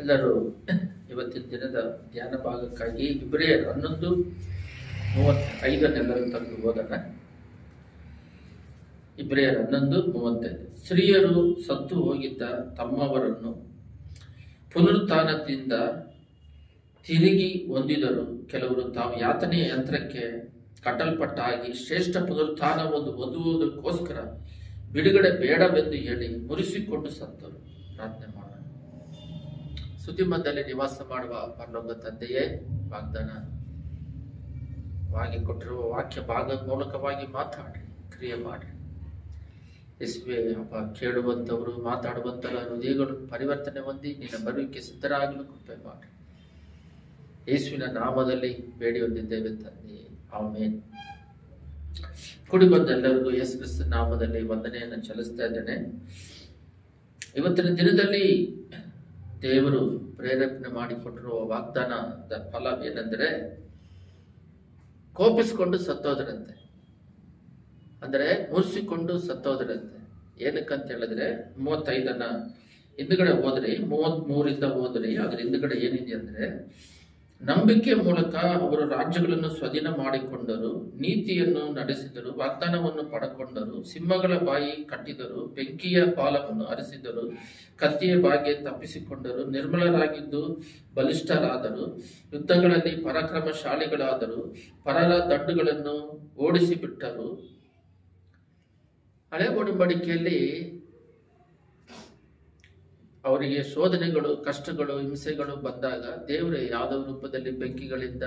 ಎಲ್ಲರೂ ಇವತ್ತಿನ ದಿನದ ಧ್ಯಾನ ಭಾಗಕ್ಕಾಗಿ ಇಬ್ರಿಯರ್ 11:35 ತಂದು ಓದೋಣ. ಇಬ್ರಿಯರ್ 11:35. ಸ್ತ್ರೀಯರು ಸತ್ತು ಹೋಗಿದ್ದ ತಮ್ಮವರನ್ನು ಪುನರುತ್ಥಾನದಿಂದ ತಿರುಗಿ ಹೊಂದಿದರು. ಕೆಲವರು ತಾವು ಯಾತನೆಯ ಯಂತ್ರಕ್ಕೆ ಕಟ್ಟಲ್ಪಟ್ಟ ಹಾಗೆ ಶ್ರೇಷ್ಠ ಪುನರುತ್ಥಾನ ಹೊಂದುವುದಕ್ಕೋಸ್ಕರ ಬಿಡುಗಡೆ ಬೇಡವೆಂದು ಹೇಳಿ ಮುರಿಸಿಕೊಂಡು ಸತ್ತರು. ಪ್ರಾರ್ಥನೆ ಮಾಡೋಣ. ಸುದ್ದಿಮಧ್ಯದಲ್ಲಿ ನಿವಾಸ ಮಾಡುವ ಪರಲೋಕ ತಂದೆಯೇ, ವಾಗ್ದಾನವಾಗಿ ಕೊಟ್ಟಿರುವ ವಾಕ್ಯ ಭಾಗದ ಮೂಲಕವಾಗಿ ಮಾತಾಡಿ ಕ್ರಿಯೆ ಮಾಡಿ ಯೇಸುವೇ. ಅಪ್ಪ, ಕೇಳುವಂಥವರು ಮಾತಾಡುವಂತಹ ಹೃದಯಗಳು ಪರಿವರ್ತನೆ ಹೊಂದಿ ನಿನ್ನ ಬರುವಿಕೆ ಸಿದ್ಧರಾಗಲು ಕೃಪೆ ಮಾಡಿ. ಯೇಸುವಿನ ನಾಮದಲ್ಲಿ ಬೇಡಿ ಹೊಂದಿದ್ದೇವೆ ತಂದೆ, ಆಮೆನ್. ಕೂಡಿ ಬಂದ ಎಲ್ಲರಿಗೂ ಯೇಸು ಕ್ರಿಸ್ತನ ನಾಮದಲ್ಲಿ ವಂದನೆಯನ್ನು ಚಲಿಸ್ತಾ ಇದ್ದೇನೆ. ಇವತ್ತಿನ ದಿನದಲ್ಲಿ ದೇವರು ಪ್ರೇರೇಪಣೆ ಮಾಡಿಕೊಟ್ಟಿರುವ ವಾಗ್ದಾನದ ಫಲ ಏನೆಂದರೆ, ಕೋಪಿಸಿಕೊಂಡು ಸತ್ತೋದ್ರಂತೆ, ಅಂದರೆ ಮುರಿಸಿಕೊಂಡು ಸತ್ತೋದ್ರಂತೆ. ಏನಕ್ಕಂತ ಹೇಳಿದ್ರೆ 35 ಹಿಂದ್ಗಡೆ ಹೋದ್ರಿ, 33 ಹೋದ್ರಿ. ಅದ್ರ ಹಿಂದ್ಗಡೆ ಏನಿದೆ ಅಂದ್ರೆ, ನಂಬಿಕೆ ಮೂಲಕ ಅವರು ರಾಜ್ಯಗಳನ್ನು ಸ್ವಾಧೀನ ಮಾಡಿಕೊಂಡರು, ನೀತಿಯನ್ನು ನಡೆಸಿದರು, ವಾಗ್ದಾನವನ್ನು ಪಡೆಕೊಂಡರು, ಸಿಂಹಗಳ ಬಾಯಿ ಕಟ್ಟಿದರು, ಬೆಂಕಿಯ ಪಾಲವನ್ನು ಹರಿಸಿದರು, ಕತ್ತಿಯ ಬಾಯಿಗೆ ತಪ್ಪಿಸಿಕೊಂಡರು, ನಿರ್ಮಲರಾಗಿದ್ದು ಬಲಿಷ್ಠರಾದರು, ಯುದ್ಧಗಳಲ್ಲಿ ಪರಾಕ್ರಮಶಾಲಿಗಳಾದರು, ಪರರ ದಂಡುಗಳನ್ನು ಓಡಿಸಿಬಿಟ್ಟರು. ಹಳೆ ಒಡಂಬಡಿಕೆಯಲ್ಲಿ ಅವರಿಗೆ ಶೋಧನೆಗಳು, ಕಷ್ಟಗಳು, ಹಿಂಸೆಗಳು ಬಂದಾಗ ದೇವರೇ ಯಾವುದೋ ರೂಪದಲ್ಲಿ ಬೆಂಕಿಗಳಿಂದ,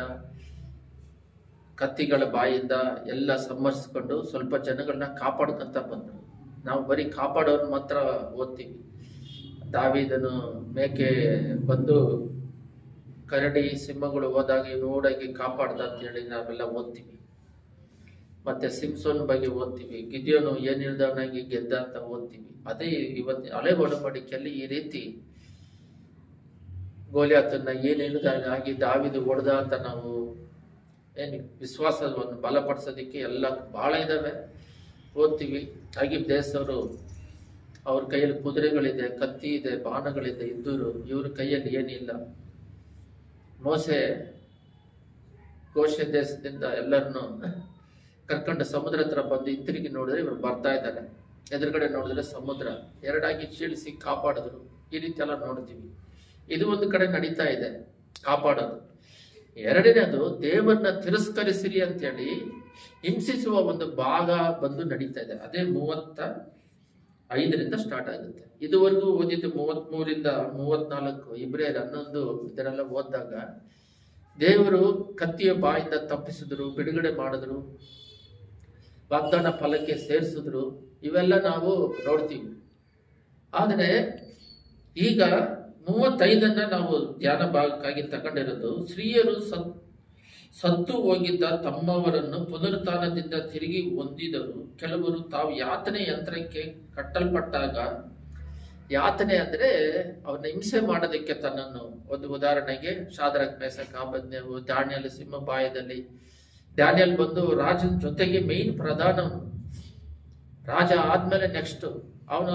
ಕತ್ತಿಗಳ ಬಾಯಿಂದ ಎಲ್ಲ ಸಂಹರಿಸಿಕೊಂಡು ಸ್ವಲ್ಪ ಜನಗಳನ್ನ ಕಾಪಾಡ್ಕೊಂತ ಬಂದರು. ನಾವು ಬರೀ ಕಾಪಾಡೋರು ಮಾತ್ರ ಓದ್ತೀವಿ. ದಾವೀದನು ಮೇಕೆ ಬಂದು ಕರಡಿ ಸಿಂಹಗಳು ಹೋದಾಗ ನೋಡಾಗಿ ಕಾಪಾಡ್ದ ಅಂತ ಹೇಳಿ ನಾವೆಲ್ಲ ಓದ್ತೀವಿ. ಮತ್ತೆ ಸಿಂಸೋನ್ ಬಗ್ಗೆ ಓದ್ತೀವಿ, ಗಿದ್ಯೋನು ಏನಿಲ್ದವನಾಗಿ ಗೆದ್ದ ಅಂತ ಓದ್ತೀವಿ. ಅದೇ ಇವತ್ತು ಹಳೆ ಒಡಂಬಡಿಕೆಯಲ್ಲಿ ಈ ರೀತಿ ಗೋಲಿಯಾತನ್ನ ಏನಿಲ್ಲದಾಗಿ ದಾವೀದು ಹೊಡೆದ ಅಂತ ನಾವು ವಿಶ್ವಾಸವನ್ನು ಬಲಪಡಿಸೋದಿಕ್ಕೆ ಎಲ್ಲ ಬಹಳ ಇದಾವೆ, ಓದ್ತೀವಿ. ಹಾಗೆ ದೇಶವರು ಅವ್ರ ಕೈಯಲ್ಲಿ ಕುದುರೆಗಳಿದೆ, ಕತ್ತಿ ಇದೆ, ಬಾಣಗಳಿದೆ, ಇದ್ದೂರು. ಇವ್ರ ಕೈಯಲ್ಲಿ ಏನಿಲ್ಲ. ಮೋಸೆ ಗೋಷೆ ದೇಶದಿಂದ ಎಲ್ಲರನ್ನು ಕರ್ಕೊಂಡು ಸಮುದ್ರ ಹತ್ರ ಬಂದು ಹಿಂತಿರುಗಿ ನೋಡಿದ್ರೆ ಇವ್ರು ಬರ್ತಾ ಇದ್ದಾರೆ. ಎದುರುಗಡೆ ನೋಡಿದ್ರೆ ಸಮುದ್ರ, ಎರಡಾಗಿ ಚೀಳಿಸಿ ಕಾಪಾಡಿದ್ರು. ಈ ರೀತಿ ಎಲ್ಲ ನೋಡ್ತೀವಿ. ಇದು ಒಂದು ಕಡೆ ನಡೀತಾ ಇದೆ, ಕಾಪಾಡೋದು. ಎರಡನೇದು, ದೇವರನ್ನ ತಿರಸ್ಕರಿಸಿರಿ ಅಂತೇಳಿ ಹಿಂಸಿಸುವ ಒಂದು ಭಾಗ ಬಂದು ನಡೀತಾ ಇದೆ. ಅದೇ 35 ಸ್ಟಾರ್ಟ್ ಆಗುತ್ತೆ. ಇದುವರೆಗೂ ಓದಿದ್ದು 33 34 ಇಬ್ರಿಯರ್ 11 ಇದನ್ನೆಲ್ಲ ಓದಿದಾಗ ದೇವರು ಕತ್ತಿಯ ಬಾಯಿಂದ ತಪ್ಪಿಸಿದ್ರು, ಬಿಡುಗಡೆ ಮಾಡಿದ್ರು, ವಾಗ್ದಾನ ಫಲಕ್ಕೆ ಸೇರಿಸಿದ್ರು. ಇವೆಲ್ಲ ನಾವು ನೋಡ್ತೀವಿ. ಆದರೆ ಈಗ 35 ನಾವು ಧ್ಯಾನ ಭಾಗಕ್ಕಾಗಿ ತಗೊಂಡಿರೋದು, ಸ್ತ್ರೀಯರು ಸತ್ತು ಹೋಗಿದ್ದ ತಮ್ಮವರನ್ನು ಪುನರುತ್ಥಾನದಿಂದ ತಿರುಗಿ ಹೊಂದಿದರು. ಕೆಲವರು ತಾವು ಯಾತನೆ ಯಂತ್ರಕ್ಕೆ ಕಟ್ಟಲ್ಪಟ್ಟಾಗ, ಯಾತನೆ ಅಂದ್ರೆ ಅವನ್ನ ಹಿಂಸೆ ಮಾಡೋದಕ್ಕೆ ತನ್ನನ್ನು, ಒಂದು ಉದಾಹರಣೆಗೆ ಶಾದ್ರಕ್ ಮೇಷಕ್ ಅಬೇದ್ನೆಗೋ, ದಾನಿಯೇಲ್ ಸಿಂಹ ಬಾಯದಲ್ಲಿ. ದಾನಿಯೇಲ್ ಬಂದು ರಾಜನ ಜೊತೆಗೆ ಮೇನ್ ಪ್ರಧಾನವನು, ರಾಜ ಆದ್ಮೇಲೆ ನೆಕ್ಸ್ಟ್ ಅವನ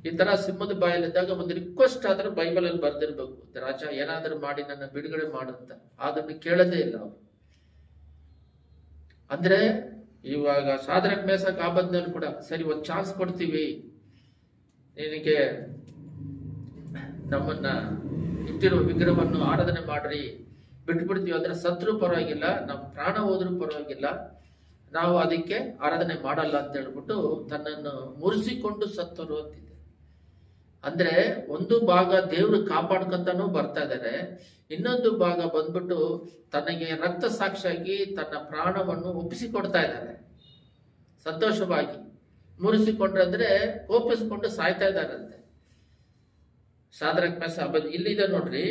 ಈ ತರ ಸಿಂಹದ ಬಾಯಲ್ಲಿದ್ದಾಗ ಒಂದು ರಿಕ್ವೆಸ್ಟ್ ಆದ್ರೆ ಬೈಬಲ್ ಅಲ್ಲಿ ಬರ್ದಿರ್ಬೇಕು, ರಾಜ ಏನಾದ್ರೂ ಮಾಡಿ ನನ್ನ ಬಿಡುಗಡೆ ಮಾಡಂತ. ಅದನ್ನು ಕೇಳದೇ ಇಲ್ಲ ಅವರು. ಅಂದ್ರೆ ಇವಾಗ ಶಾದ್ರಕ್ ಮೇಷಕ್ ಅಬೇದ್ನೆಗೋ ಕೂಡ ಸರಿ ಒಂದು ಚಾನ್ಸ್ ಕೊಡ್ತೀವಿ, ನಿನಗೆ ನಮ್ಮನ್ನ ಇಟ್ಟಿರುವ ವಿಗ್ರಹವನ್ನು ಆರಾಧನೆ ಮಾಡ್ರಿ, ಬಿಟ್ಬಿಡ್ತೀವಿ ಅಂದ್ರೆ ಸತ್ರು ಪರವಾಗಿಲ್ಲ, ನಮ್ಮ ಪ್ರಾಣ ಹೋದ್ರೂ ಪರವಾಗಿಲ್ಲ, ನಾವು ಅದಕ್ಕೆ ಆರಾಧನೆ ಮಾಡಲ್ಲ ಅಂತ ಹೇಳ್ಬಿಟ್ಟು ತನ್ನನ್ನು ಮುರಿಸಿಕೊಂಡು ಸತ್ತರು ಅಂತಿದೆ. ಅಂದ್ರೆ ಒಂದು ಭಾಗ ದೇವ್ರು ಕಾಪಾಡ್ಕೊಂತಾನು ಬರ್ತಾ ಇದ್ದಾರೆ, ಇನ್ನೊಂದು ಭಾಗ ಬಂದ್ಬಿಟ್ಟು ತನಗೆ ರಕ್ತ ಸಾಕ್ಷಿಯಾಗಿ ತನ್ನ ಪ್ರಾಣವನ್ನು ಒಪ್ಪಿಸಿಕೊಡ್ತಾ ಇದ್ದಾರೆ ಸಂತೋಷವಾಗಿ. ಮುರಿಸಿಕೊಂಡ್ರೆ ಅಂದ್ರೆ ಕೋಪಿಸ್ಕೊಂಡು ಸಾಯ್ತಾ ಇದ್ದಾರಂತೆ. ಶಾದ್ರಕ್ ಮೇಷಕ್ ಅಬೇದ್ನೆಗೋ ಇಲ್ಲಿದೆ ನೋಡ್ರಿ.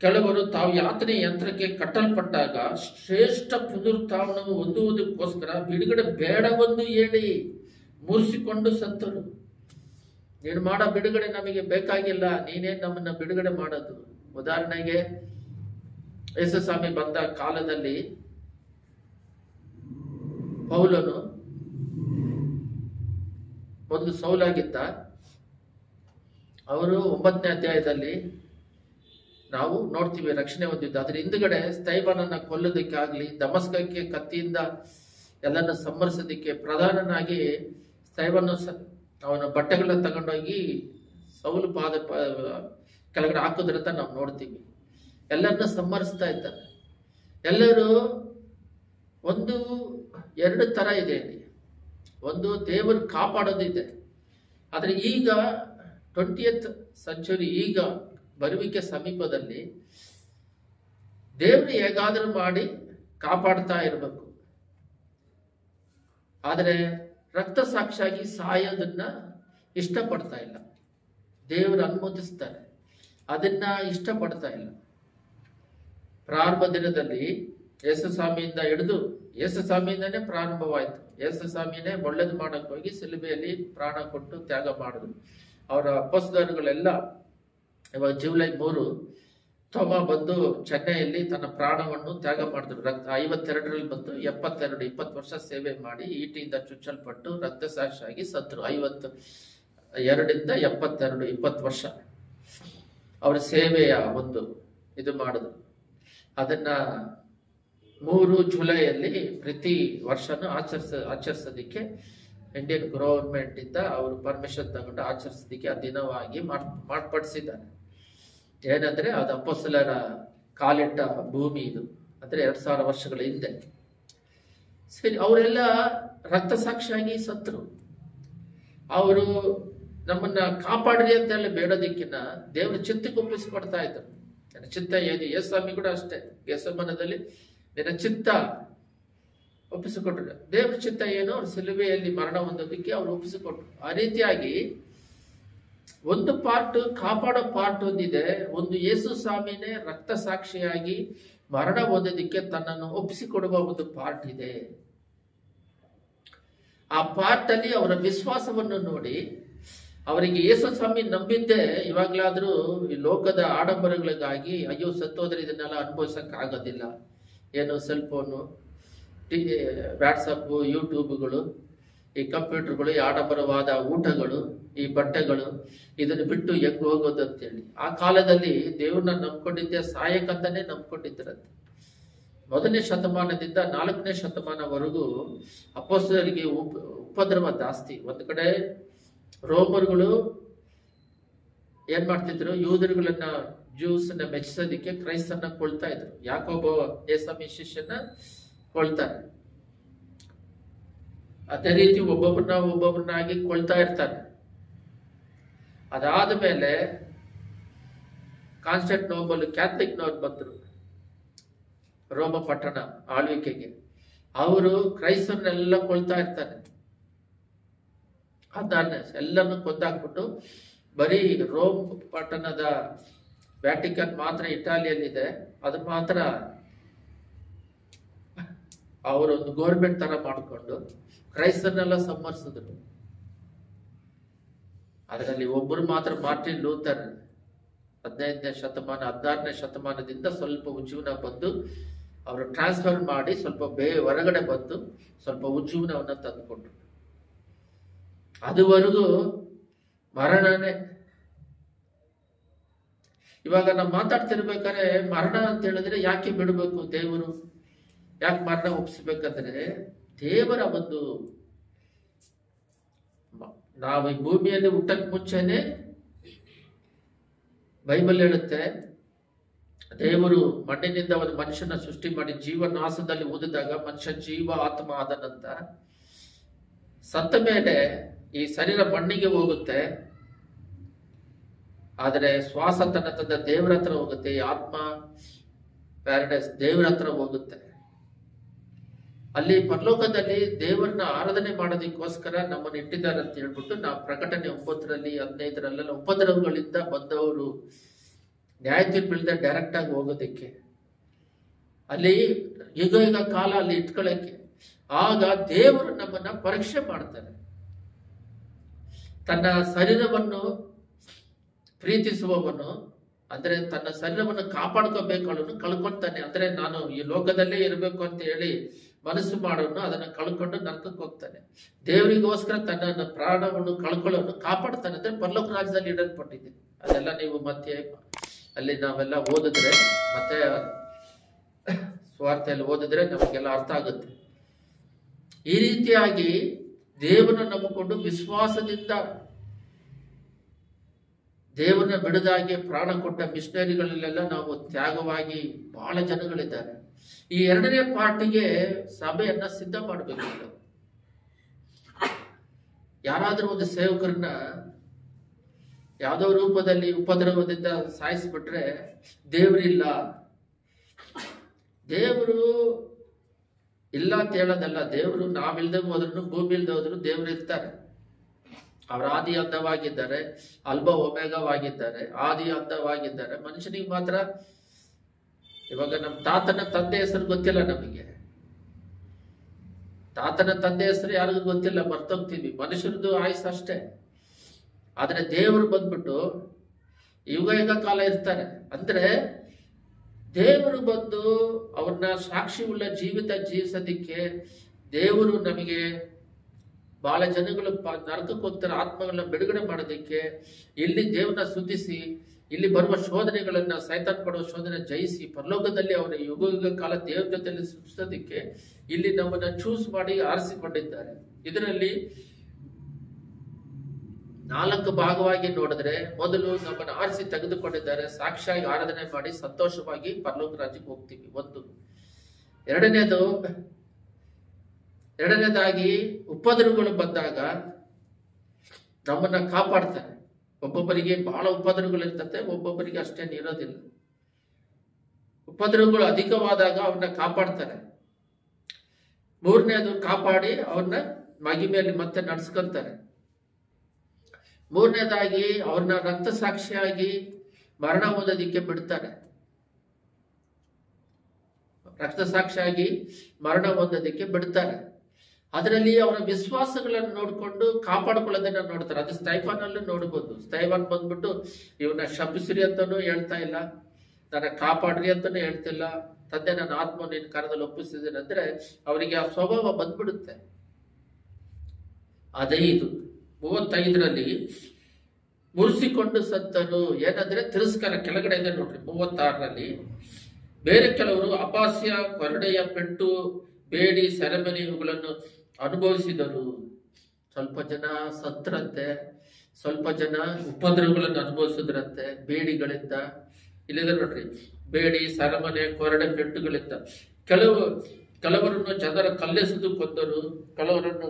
ಕೆಲವರು ತಾವು ಯಾತನೆ ಯಂತ್ರಕ್ಕೆ ಕಟ್ಟಲ್ಪಟ್ಟಾಗ ಶ್ರೇಷ್ಠ ಪುನರುತ್ಥಾನವನ್ನು ಹೊಂದುವುದಕ್ಕೋಸ್ಕರ ಬಿಡುಗಡೆ ಬೇಡವೆಂದು ಹೇಳಿ ಮುರಿಸಿಕೊಂಡು ಸತ್ತರು. ನೀನು ಮಾಡೋ ಬಿಡುಗಡೆ ನಮಗೆ ಬೇಕಾಗಿಲ್ಲ, ನೀನೇ ನಮ್ಮನ್ನ ಬಿಡುಗಡೆ ಮಾಡೋದು. ಉದಾಹರಣೆಗೆ ಯೇಸುಸ್ವಾಮಿ ಬಂದ ಕಾಲದಲ್ಲಿ ಪೌಲನು ಮೊದಲು ಸೌಲಾಗಿದ್ದ, ಅವರು 9ನೇ ಅಧ್ಯಾಯದಲ್ಲಿ ನಾವು ನೋಡ್ತೀವಿ ರಕ್ಷಣೆ ಹೊಂದಿದ್ದು. ಅದ್ರ ಹಿಂದ್ಗಡೆ ಸ್ಥೈಬನನ್ನ ಕೊಲ್ಲೋದಕ್ಕೆ ಆಗ್ಲಿ, ದಮಸ್ಕಕ್ಕೆ ಕತ್ತಿಯಿಂದ ಎಲ್ಲನ್ನ ಸಂಹರಿಸೋದಕ್ಕೆ ಪ್ರಧಾನನಾಗಿ ಸ್ಥೈಬನ ಅವನ ಬಟ್ಟೆಗಳನ್ನ ತಗೊಂಡೋಗಿ ಸೌಲು ಕೆಳಗಡೆ ಹಾಕೋದ್ರಂತ ನಾವು ನೋಡ್ತೀವಿ. ಎಲ್ಲರನ್ನ ಸಂಹರಿಸ್ತಾ ಇದ್ದಾರೆ. ಎಲ್ಲರೂ ಒಂದು 2 ತರ ಇದೆ ಇಲ್ಲಿ. ಒಂದು ದೇವರು ಕಾಪಾಡೋದಿದೆ. ಆದ್ರೆ ಈಗ 20th ಸೆಂಚುರಿ ಈಗ ಬರುವಿಕೆ ಸಮೀಪದಲ್ಲಿ ದೇವರು ಹೇಗಾದ್ರೂ ಮಾಡಿ ಕಾಪಾಡ್ತಾ ಇರಬೇಕು. ಆದರೆ ರಕ್ತ ಸಾಕ್ಷಿಯಾಗಿ ಸಾಯೋದನ್ನ ಇಷ್ಟಪಡ್ತಾ ಇಲ್ಲ. ದೇವರು ಅನುಮತಿಸ್ತಾರೆ, ಅದನ್ನ ಇಷ್ಟಪಡ್ತಾ ಇಲ್ಲ. ಪ್ರಾರಂಭ ದಿನದಲ್ಲಿ ಯೇಸುಸ್ವಾಮಿಯಿಂದ ಹಿಡಿದು ಯೇಸುಸ್ವಾಮಿಯಿಂದನೇ ಪ್ರಾರಂಭವಾಯಿತು. ಯೇಸುಸ್ವಾಮಿನೇ ಒಳ್ಳೇದು ಮಾಡಕ್ ಹೋಗಿ ಸಿಲುಬೆಯಲ್ಲಿ ಪ್ರಾಣ ಕೊಟ್ಟು ತ್ಯಾಗ ಮಾಡಿದ್ರು. ಅವರ ಅಪೊಸ್ತಲರುಗಳೆಲ್ಲ ಇವಾಗ ಜುಲೈ 3 ಥೋಮ ಬಂದು ಚೆನ್ನೈಯಲ್ಲಿ ತನ್ನ ಪ್ರಾಣವನ್ನು ತ್ಯಾಗ ಮಾಡಿದ್ರು. 52ರಲ್ಲಿ ಬಂದು 20 ವರ್ಷ ಸೇವೆ ಮಾಡಿ ಈಟಿಯಿಂದ ಚುಚ್ಚಲ್ಪಟ್ಟು ರಕ್ತಸಾಕ್ಷಿಯಾಗಿ ಸತ್ರು. 52ರಿಂದ 72 20 ವರ್ಷ ಅವರ ಸೇವೆಯ ಒಂದು ಇದು ಮಾಡಿದ್ರು. ಅದನ್ನ 3 ಜುಲೈಯಲ್ಲಿ ಪ್ರತಿ ವರ್ಷನೂ ಆಚರಿಸೋದಿಕ್ಕೆ ಇಂಡಿಯನ್ ಗವರ್ಮೆಂಟ್ ಇಂದ ಅವರು ಪರ್ಮಿಷನ್ ತಗೊಂಡು ಆಚರಿಸೋದಿಕ್ಕೆ ಆ ದಿನವಾಗಿ ಮಾರ್ಪಡಿಸಿದ್ದಾರೆ. ಏನಂದ್ರೆ ಅದು ಅಪೊಸ್ತಲರ ಕಾಲಿಟ್ಟ ಭೂಮಿ ಇದು. ಅಂದ್ರೆ 2000 ವರ್ಷಗಳ ಹಿಂದೆ. ಸರಿ, ಅವರೆಲ್ಲ ರಕ್ತ ಸಾಕ್ಷಿಯಾಗಿ ಸತ್ರು. ಅವರು ನಮ್ಮನ್ನ ಕಾಪಾಡ್ರಿ ಅಂತ ಹೇಳಿ ಬೇಡೋದಿಕ್ಕಿನ್ನ ದೇವ್ರ ಚಿತ್ತಕ್ಕೆ ಒಪ್ಪಿಸಿಕೊಡ್ತಾ ಇದ್ರು. ನನ್ನ ಚಿತ್ತ ಏನು? ಯೇಸುಸ್ವಾಮಿ ಕೂಡ ಅಷ್ಟೇ. ಗೆಸಮನದಲ್ಲಿ ನಿನ್ನ ಚಿತ್ತ ಒಪ್ಪಿಸಿಕೊಟ್ರು. ದೇವ್ರ ಚಿತ್ತ ಏನು? ಅವ್ರ ಸಿಲುಬೆಯಲ್ಲಿ ಮರಣ ಹೊಂದೋದಕ್ಕೆ ಅವ್ರು ಒಪ್ಪಿಸಿಕೊಟ್ರು. ಆ ರೀತಿಯಾಗಿ ಒಂದು ಪಾರ್ಟ್ ಕಾಪಾಡೋ ಪಾರ್ಟ್ ಒಂದಿದೆ. ಒಂದು ಯೇಸುಸ್ವಾಮಿನೇ ರಕ್ತ ಸಾಕ್ಷಿಯಾಗಿ ಮರಣ ಹೊಂದೋದಕ್ಕೆ ತನ್ನನ್ನು ಒಪ್ಪಿಸಿಕೊಡುವ ಒಂದು ಪಾರ್ಟ್ ಇದೆ. ಆ ಪಾರ್ಟ್ ಅಲ್ಲಿ ಅವರ ವಿಶ್ವಾಸವನ್ನು ನೋಡಿ ಅವರಿಗೆ ಯೇಸುಸ್ವಾಮಿ ನಂಬಿದ್ದೆ ಇವಾಗ್ಲಾದ್ರೂ ಈ ಲೋಕದ ಆಡಂಬರಗಳಿಗಾಗಿ ಅಯ್ಯೋ ಸತ್ತೋದ್ರೆ ಇದನ್ನೆಲ್ಲ ಅನುಭವಿಸಕ್ ಆಗೋದಿಲ್ಲ. ಏನು ಸೆಲ್ ಫೋನು, ವಾಟ್ಸಪ್, ಯೂಟ್ಯೂಬ್ಗಳು, ಈ ಕಂಪ್ಯೂಟರ್ಗಳು, ಈ ಆಡಂಬರವಾದ ಊಟಗಳು, ಈ ಬಟ್ಟೆಗಳು, ಇದನ್ನು ಬಿಟ್ಟು ಹೆಂಗ್ ಹೋಗೋದು ಅಂತೇಳಿ ಆ ಕಾಲದಲ್ಲಿ ದೇವ್ರನ್ನ ನಂಬ್ಕೊಂಡಿದ್ದೆ ಸಾಯಕಂತಾನೆ ನಂಬ್ಕೊಂಡಿದ್ರಂತೆ. 1ನೇ ಶತಮಾನದಿಂದ 4ನೇ ಶತಮಾನವರೆಗೂ ಅಪೊಸ್ತಲರಿಗೆ ಉಪದ್ರವ ಜಾಸ್ತಿ. ಒಂದು ಕಡೆ ರೋಮರ್ಗಳು ಏನ್ ಮಾಡ್ತಿದ್ರು? ಯೂದರುಗಳನ್ನ, ಜ್ಯೂಸ್ನ ಮೆಚ್ಚಿಸೋದಿಕ್ಕೆ ಕ್ರೈಸ್ತನ್ನ ಕೊಳ್ತಾ ಇದ್ರು. ಯಾಕೋಬ ಯೇಸುಸ್ವಾಮಿ ಶಿಷ್ಯನ ಕೊಳ್ತಾರೆ. ಅದೇ ರೀತಿ ಒಬ್ಬೊಬ್ಬರನ್ನಾಗಿ ಕೊಳ್ತಾ ಇರ್ತಾರೆ. ಅದಾದ ಮೇಲೆ ಕಾನ್ಸ್ಟಂಟಿನೋಪಲ್ ಕ್ಯಾಥಲಿಕ್ನವ್ರು ಬಂದ್ರು ರೋಮ ಪಟ್ಟಣ ಆಳ್ವಿಕೆಗೆ. ಅವರು ಕ್ರೈಸ್ತರನ್ನೆಲ್ಲ ಕೊಳ್ತಾ ಇರ್ತಾರೆ. ಎಲ್ಲರನ್ನು ಕೊಂದಾಕ್ಬಿಟ್ಟು ಬರೀ ರೋಮ್ ಪಟ್ಟಣದ ವ್ಯಾಟಿಕನ್ ಮಾತ್ರ ಇಟಾಲಿಯಲ್ಲಿದೆ, ಅದು ಮಾತ್ರ ಅವರೊಂದು ಗೌರ್ಮೆಂಟ್ ತರ ಮಾಡಿಕೊಂಡು ಕ್ರೈಸ್ತರನ್ನೆಲ್ಲ ಸಂಹರಿಸಿದ್ರು. ಅದರಲ್ಲಿ ಒಬ್ಬರು ಮಾತ್ರ ಮಾರ್ಟಿನ್ ಲೂಥರ್ 15ನೇ ಶತಮಾನ 16ನೇ ಶತಮಾನದಿಂದ ಸ್ವಲ್ಪ ಉಜ್ಜೀವನ ಬಂದು ಅವರು ಟ್ರಾನ್ಸ್ಫರ್ ಮಾಡಿ ಸ್ವಲ್ಪ ಹೊರಗಡೆ ಬಂದು ಸ್ವಲ್ಪ ಉಜ್ಜೀವನವನ್ನ ತಂದುಕೊಂಡ್ರು. ಅದುವರೆಗೂ ಮರಣನೇ. ಇವಾಗ ನಾವು ಮಾತಾಡ್ತಿರ್ಬೇಕಾದ್ರೆ ಮರಣ ಅಂತ ಹೇಳಿದ್ರೆ ಯಾಕೆ ಬಿಡಬೇಕು ದೇವರು? ಯಾಕೆ ಮರಣ ಒಪ್ಪಿಸ್ಬೇಕಂದ್ರೆ ದೇವರ ಒಂದು, ನಾವು ಈ ಭೂಮಿಯಲ್ಲಿ ಹುಟ್ಟಕ್ ಮುಂಚೆನೆ ಬೈಬಲ್ ಹೇಳುತ್ತೆ ದೇವರು ಮಣ್ಣಿನಿಂದ ಒಂದು ಮನುಷ್ಯನ ಸೃಷ್ಟಿ ಮಾಡಿ ಜೀವನಾಸದಲ್ಲಿ ಊದಿದಾಗ ಮನುಷ್ಯ ಜೀವ ಆತ್ಮ ಆದ ನಂತರ ಸತ್ತ ಮೇಲೆ ಈ ಶರೀರ ಮಣ್ಣಿಗೆ ಹೋಗುತ್ತೆ. ಆದರೆ ಶ್ವಾಸ ತನ್ನ ದೇವರ ಹತ್ರ ಹೋಗುತ್ತೆ. ಈ ಆತ್ಮ ಪ್ಯಾರಡೈಸ್ ದೇವರ ಹತ್ರ ಹೋಗುತ್ತೆ. ಅಲ್ಲಿ ಪರಲೋಕದಲ್ಲಿ ದೇವರನ್ನ ಆರಾಧನೆ ಮಾಡೋದಕ್ಕೋಸ್ಕರ ನಮ್ಮನ್ನು ಇಟ್ಟಿದ್ದಾರೆ ಅಂತ ಹೇಳ್ಬಿಟ್ಟು ನಾವು ಪ್ರಕಟಣೆ 9ರಲ್ಲಿ 15ರಲ್ಲೆಲ್ಲ ಉಪದ್ರವಗಳಿಂದ ಬಂದವರು ನ್ಯಾಯ ತೀರ್ಪಿಲ್ಲದೆ ಡೈರೆಕ್ಟ್ ಆಗಿ ಹೋಗೋದಕ್ಕೆ, ಅಲ್ಲಿ ಈಗ ಕಾಲ ಅಲ್ಲಿ ಇಟ್ಕೊಳ್ಳಕ್ಕೆ. ಆಗ ದೇವರು ನಮ್ಮನ್ನ ಪರೀಕ್ಷೆ ಮಾಡ್ತಾರೆ. ತನ್ನ ಶರೀರವನ್ನು ಪ್ರೀತಿಸುವವನು, ಅಂದ್ರೆ ತನ್ನ ಶರೀರವನ್ನು ಕಾಪಾಡ್ಕೋಬೇಕು, ಕಳ್ಕೊಳ್ತಾನೆ. ಅಂದ್ರೆ ನಾನು ಈ ಲೋಕದಲ್ಲೇ ಇರಬೇಕು ಅಂತ ಹೇಳಿ ಮನಸ್ಸು ಮಾಡೋನು ಅದನ್ನ ಕಳ್ಕೊಂಡು ನರಕಕ್ಕೆ ಹೋಗ್ತಾನೆ. ದೇವರಿಗೋಸ್ಕರ ತನ್ನ ಪ್ರಾಣವನ್ನು ಕಳ್ಕೊಳ್ಳೋನು ಕಾಪಾಡ್ತಾನೆ ಅಂದ್ರೆ ಪರಲೋಕ ರಾಜ್ಯದಲ್ಲಿ ಇಡಲ್ಪಟ್ಟಿದೆ. ಅದೆಲ್ಲ ನೀವು ಮತ್ತೆ ಅಲ್ಲಿ ನಾವೆಲ್ಲ ಓದಿದ್ರೆ, ಮತ್ತೆ ಸ್ವಾರ್ಥೆಯಲ್ಲಿ ಓದಿದ್ರೆ ನಮಗೆಲ್ಲ ಅರ್ಥ ಆಗುತ್ತೆ. ಈ ರೀತಿಯಾಗಿ ದೇವರನ್ನು ನಂಬಿಕೊಂಡು ವಿಶ್ವಾಸದಿಂದ ದೇವರನ್ನ ಬಿಡದಾಗಿ ಪ್ರಾಣ ಕೊಟ್ಟ ಮಿಷನರಿಗಳಲ್ಲೆಲ್ಲ ನಾವು ತ್ಯಾಗವಾಗಿ ಬಹಳ ಜನಗಳಿದ್ದಾರೆ. ಈ ಎರಡನೇ ಪಾರ್ಟಿಗೆ ಸಭೆಯನ್ನ ಸಿದ್ಧ ಮಾಡಬೇಕು. ಯಾರಾದ್ರೂ ಒಂದು ಸೇವಕರನ್ನ ಯಾವುದೋ ರೂಪದಲ್ಲಿ ಉಪದ್ರವದಿಂದ ಸಾಯಿಸ್ಬಿಟ್ರೆ ದೇವರಿಲ್ಲ, ದೇವರು ಇಲ್ಲ ಅಂತ ಹೇಳೋದಲ್ಲ. ದೇವರು ನಾವಿಲ್ದೆ ಹೋದ್ರು, ಭೂಮಿ ಇಲ್ದೆ ಹೋದ್ರು ದೇವರು ಇರ್ತಾರೆ. ಅವರ ಆದಿ ಅಂದವಾಗಿದ್ದಾರೆ, ಅಲ್ಬ ಒಮೆಗವಾಗಿದ್ದಾರೆ, ಆದಿ ಅಂದವಾಗಿದ್ದಾರೆ. ಮನುಷ್ಯನಿಗೆ ಮಾತ್ರ ಇವಾಗ ನಮ್ಮ ತಾತನ ತಂದೆ ಹೆಸರು ಗೊತ್ತಿಲ್ಲ ನಮಗೆ. ತಾತನ ತಂದೆ ಹೆಸರು ಯಾರಿಗೂ ಗೊತ್ತಿಲ್ಲ, ಮರ್ತೋಗ್ತೀವಿ. ಮನುಷ್ಯರದ್ದು ಆಯುಸ್ ಅಷ್ಟೇ. ಆದ್ರೆ ದೇವರು ಬಂದ್ಬಿಟ್ಟು ಯುಗ ಕಾಲ ಇರ್ತಾರೆ. ಅಂದ್ರೆ ದೇವರು ಬಂದು ಅವ್ರನ್ನ ಸಾಕ್ಷಿ ಉಳ್ಳ ಜೀವಿತ ಜೀವಿಸೋದಿಕ್ಕೆ ದೇವರು ನಮಗೆ ಬಹಳ ಜನಗಳು ನರಕಕ್ಕೆ ಹೋಗ್ತಾರೆ, ಆತ್ಮಗಳನ್ನ ಬಿಡುಗಡೆ ಮಾಡೋದಿಕ್ಕೆ ಇಲ್ಲಿ ದೇವರನ್ನ ಸ್ತುತಿಸಿ, ಇಲ್ಲಿ ಬರುವ ಶೋಧನೆಗಳನ್ನ, ಸೈತಾನ್ ಕೊಡುವ ಶೋಧನೆ ಜಯಿಸಿ ಪರಲೋಕದಲ್ಲಿ ಅವರ ಯುಗ ಕಾಲ ದೇವರ ಜೊತೆಯಲ್ಲಿ ಸ್ತುತಿಸೋದಿಕ್ಕೆ ಇಲ್ಲಿ ನಮ್ಮನ್ನ ಚೂಸ್ ಮಾಡಿ ಆರಿಸಿಕೊಂಡಿದ್ದಾರೆ. ಇದರಲ್ಲಿ 4 ಭಾಗವಾಗಿ ನೋಡಿದ್ರೆ, ಮೊದಲು ನಮ್ಮನ್ನು ಆರಿಸಿ ತೆಗೆದುಕೊಂಡಿದ್ದಾರೆ, ಸಾಕ್ಷಿಯಾಗಿ ಆರಾಧನೆ ಮಾಡಿ ಸಂತೋಷವಾಗಿ ಪರಲೋಕ ರಾಜ್ಯಕ್ಕೆ ಹೋಗ್ತೀವಿ. ಒಂದು. ಎರಡನೇದಾಗಿ ಉಪದ್ರವಗಳು ಬಂದಾಗ ನಮ್ಮನ್ನ ಕಾಪಾಡ್ತಾರೆ. ಒಬ್ಬೊಬ್ಬರಿಗೆ ಬಹಳ ಉಪದ್ರವಗಳು ಇರ್ತದೆ, ಒಬ್ಬೊಬ್ಬರಿಗೆ ಅಷ್ಟೇನು ಇರೋದಿಲ್ಲ. ಉಪದ್ರವಗಳು ಅಧಿಕವಾದಾಗ ಅವ್ರನ್ನ ಕಾಪಾಡ್ತಾರೆ. ಮೂರನೇದು, ಕಾಪಾಡಿ ಅವ್ರನ್ನ ಮಹಿಮೆಯಲ್ಲಿ ಮತ್ತೆ ನಡೆಸ್ಕೊಂತಾರೆ. ಮೂರನೇದಾಗಿ ಅವ್ರನ್ನ ರಕ್ತ ಸಾಕ್ಷಿಯಾಗಿ ಮರಣ ಹೊಂದೋದಿಕ್ಕೆ ಬಿಡ್ತಾರೆ. ರಕ್ತ ಸಾಕ್ಷಿಯಾಗಿ ಮರಣ ಹೊಂದೋದಿಕ್ಕೆ ಬಿಡ್ತಾರೆ. ಅದರಲ್ಲಿ ಅವರ ವಿಶ್ವಾಸಗಳನ್ನು ನೋಡ್ಕೊಂಡು ಕಾಪಾಡ್ಕೊಳ್ಳೋದನ್ನ ನೋಡ್ತಾರೆ. ಅದು ಸ್ಟೈಫನ್ ಅಲ್ಲೂ ನೋಡ್ಬೋದು. ಸ್ಟೈಫನ್ ಬಂದ್ಬಿಟ್ಟು ಇವನ್ನ ಶಪಿಸ್ರಿ ಅಂತಾನೂ ಹೇಳ್ತಾ ಇಲ್ಲ, ನನ್ನ ಕಾಪಾಡ್ರಿ ಅಂತಾನೂ ಹೇಳ್ತಿಲ್ಲ. ತಂದೆ ನನ್ನ ಆತ್ಮ ನಿನ್ನ ಕರದಲ್ಲಿ ಒಪ್ಪಿಸಿದ್ದೇನೆ ಅಂದ್ರೆ ಅವರಿಗೆ ಆ ಸ್ವಭಾವ ಬಂದ್ಬಿಡುತ್ತೆ. ಅದೇ ಇದು 35ರಲ್ಲಿ ಮುರಿಸಿಕೊಂಡು ಸತ್ತರು. ಏನಂದ್ರೆ ತಿರಸ್ಕಾರ. ಕೆಳಗಡೆ ಇದೆ ನೋಡ್ರಿ 36ರಲ್ಲಿ. ಬೇರೆ ಕೆಲವರು ಅಪಾಸ್ಯ, ಕೊರಡೆಯ ಪೆಟ್ಟು, ಬೇಡಿ, ಸೆರೆಮನೆ ಇವುಗಳನ್ನು ಅನುಭವಿಸಿದರು. ಸ್ವಲ್ಪ ಜನ ಸತ್ತರಂತೆ, ಸ್ವಲ್ಪ ಜನ ಉಪದ್ರವಗಳನ್ನು ಅನುಭವಿಸಿದ್ರಂತೆ ಬೇಡಿಗಳಿಂದ. ಇಲ್ಲಿದೆ ನೋಡ್ರಿ, ಬೇಡಿ, ಸೆರೆಮನೆ, ಕೊರಡೆ, ಪೆಟ್ಟುಗಳಿಂದ. ಕೆಲವರನ್ನು ಜನರ ಕಲ್ಲೆಸೆದು ಕೊಂದರು, ಕೆಲವರನ್ನು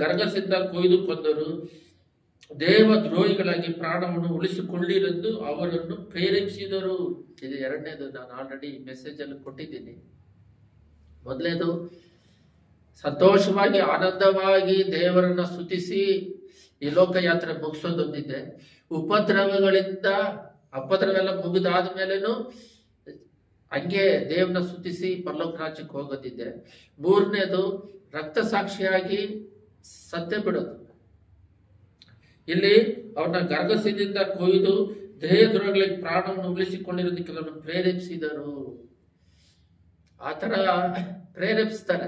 ಗರಗಸದಿಂದ ಕೊಯ್ದು ಕೊಂದರು. ದೇವ ದ್ರೋಹಿಗಳಾಗಿ ಪ್ರಾಣವನ್ನು ಉಳಿಸಿಕೊಳ್ಳಿರೆಂದು ಅವರನ್ನು ಪ್ರೇರೇಪಿಸಿದರು. ಇದು ಎರಡನೇದು. ನಾನು ಆಲ್ರೆಡಿ ಮೆಸೇಜ್ ಅಲ್ಲಿ ಕೊಟ್ಟಿದ್ದೀನಿ. ಮೊದಲನೇದು, ಸಂತೋಷವಾಗಿ ಆನಂದವಾಗಿ ದೇವರನ್ನ ಸ್ತುತಿಸಿ ಈ ಲೋಕಯಾತ್ರೆ ಮುಗಿಸೋದೊಂದಿದೆ. ಉಪದ್ರವೆಲ್ಲ ಮುಗಿದಾದ ಮೇಲೇನು ಹಂಗೆ ದೇವರನ್ನ ಸ್ತುತಿಸಿ ಪರಲೋಕ ರಾಜ್ಯಕ್ಕೆ ಹೋಗೋದಿದೆ. ಮೂರನೇದು, ರಕ್ತ ಸಾಕ್ಷಿಯಾಗಿ ಸತ್ಯ ಬಿಡೋದು. ಇಲ್ಲಿ ಅವ್ರನ್ನ ಗರ್ಗಸದಿಂದ ಕೊಯ್ದು ದೇಹದ್ರೋಹಗಳಿಗೆ ಪ್ರಾಣವನ್ನು ಉಳಿಸಿಕೊಂಡಿರೋದಕ್ಕೆ ಕೆಲವನ್ನು ಪ್ರೇರೇಪಿಸಿದರು. ಆತರ ಪ್ರೇರೇಪಿಸ್ತಾರೆ,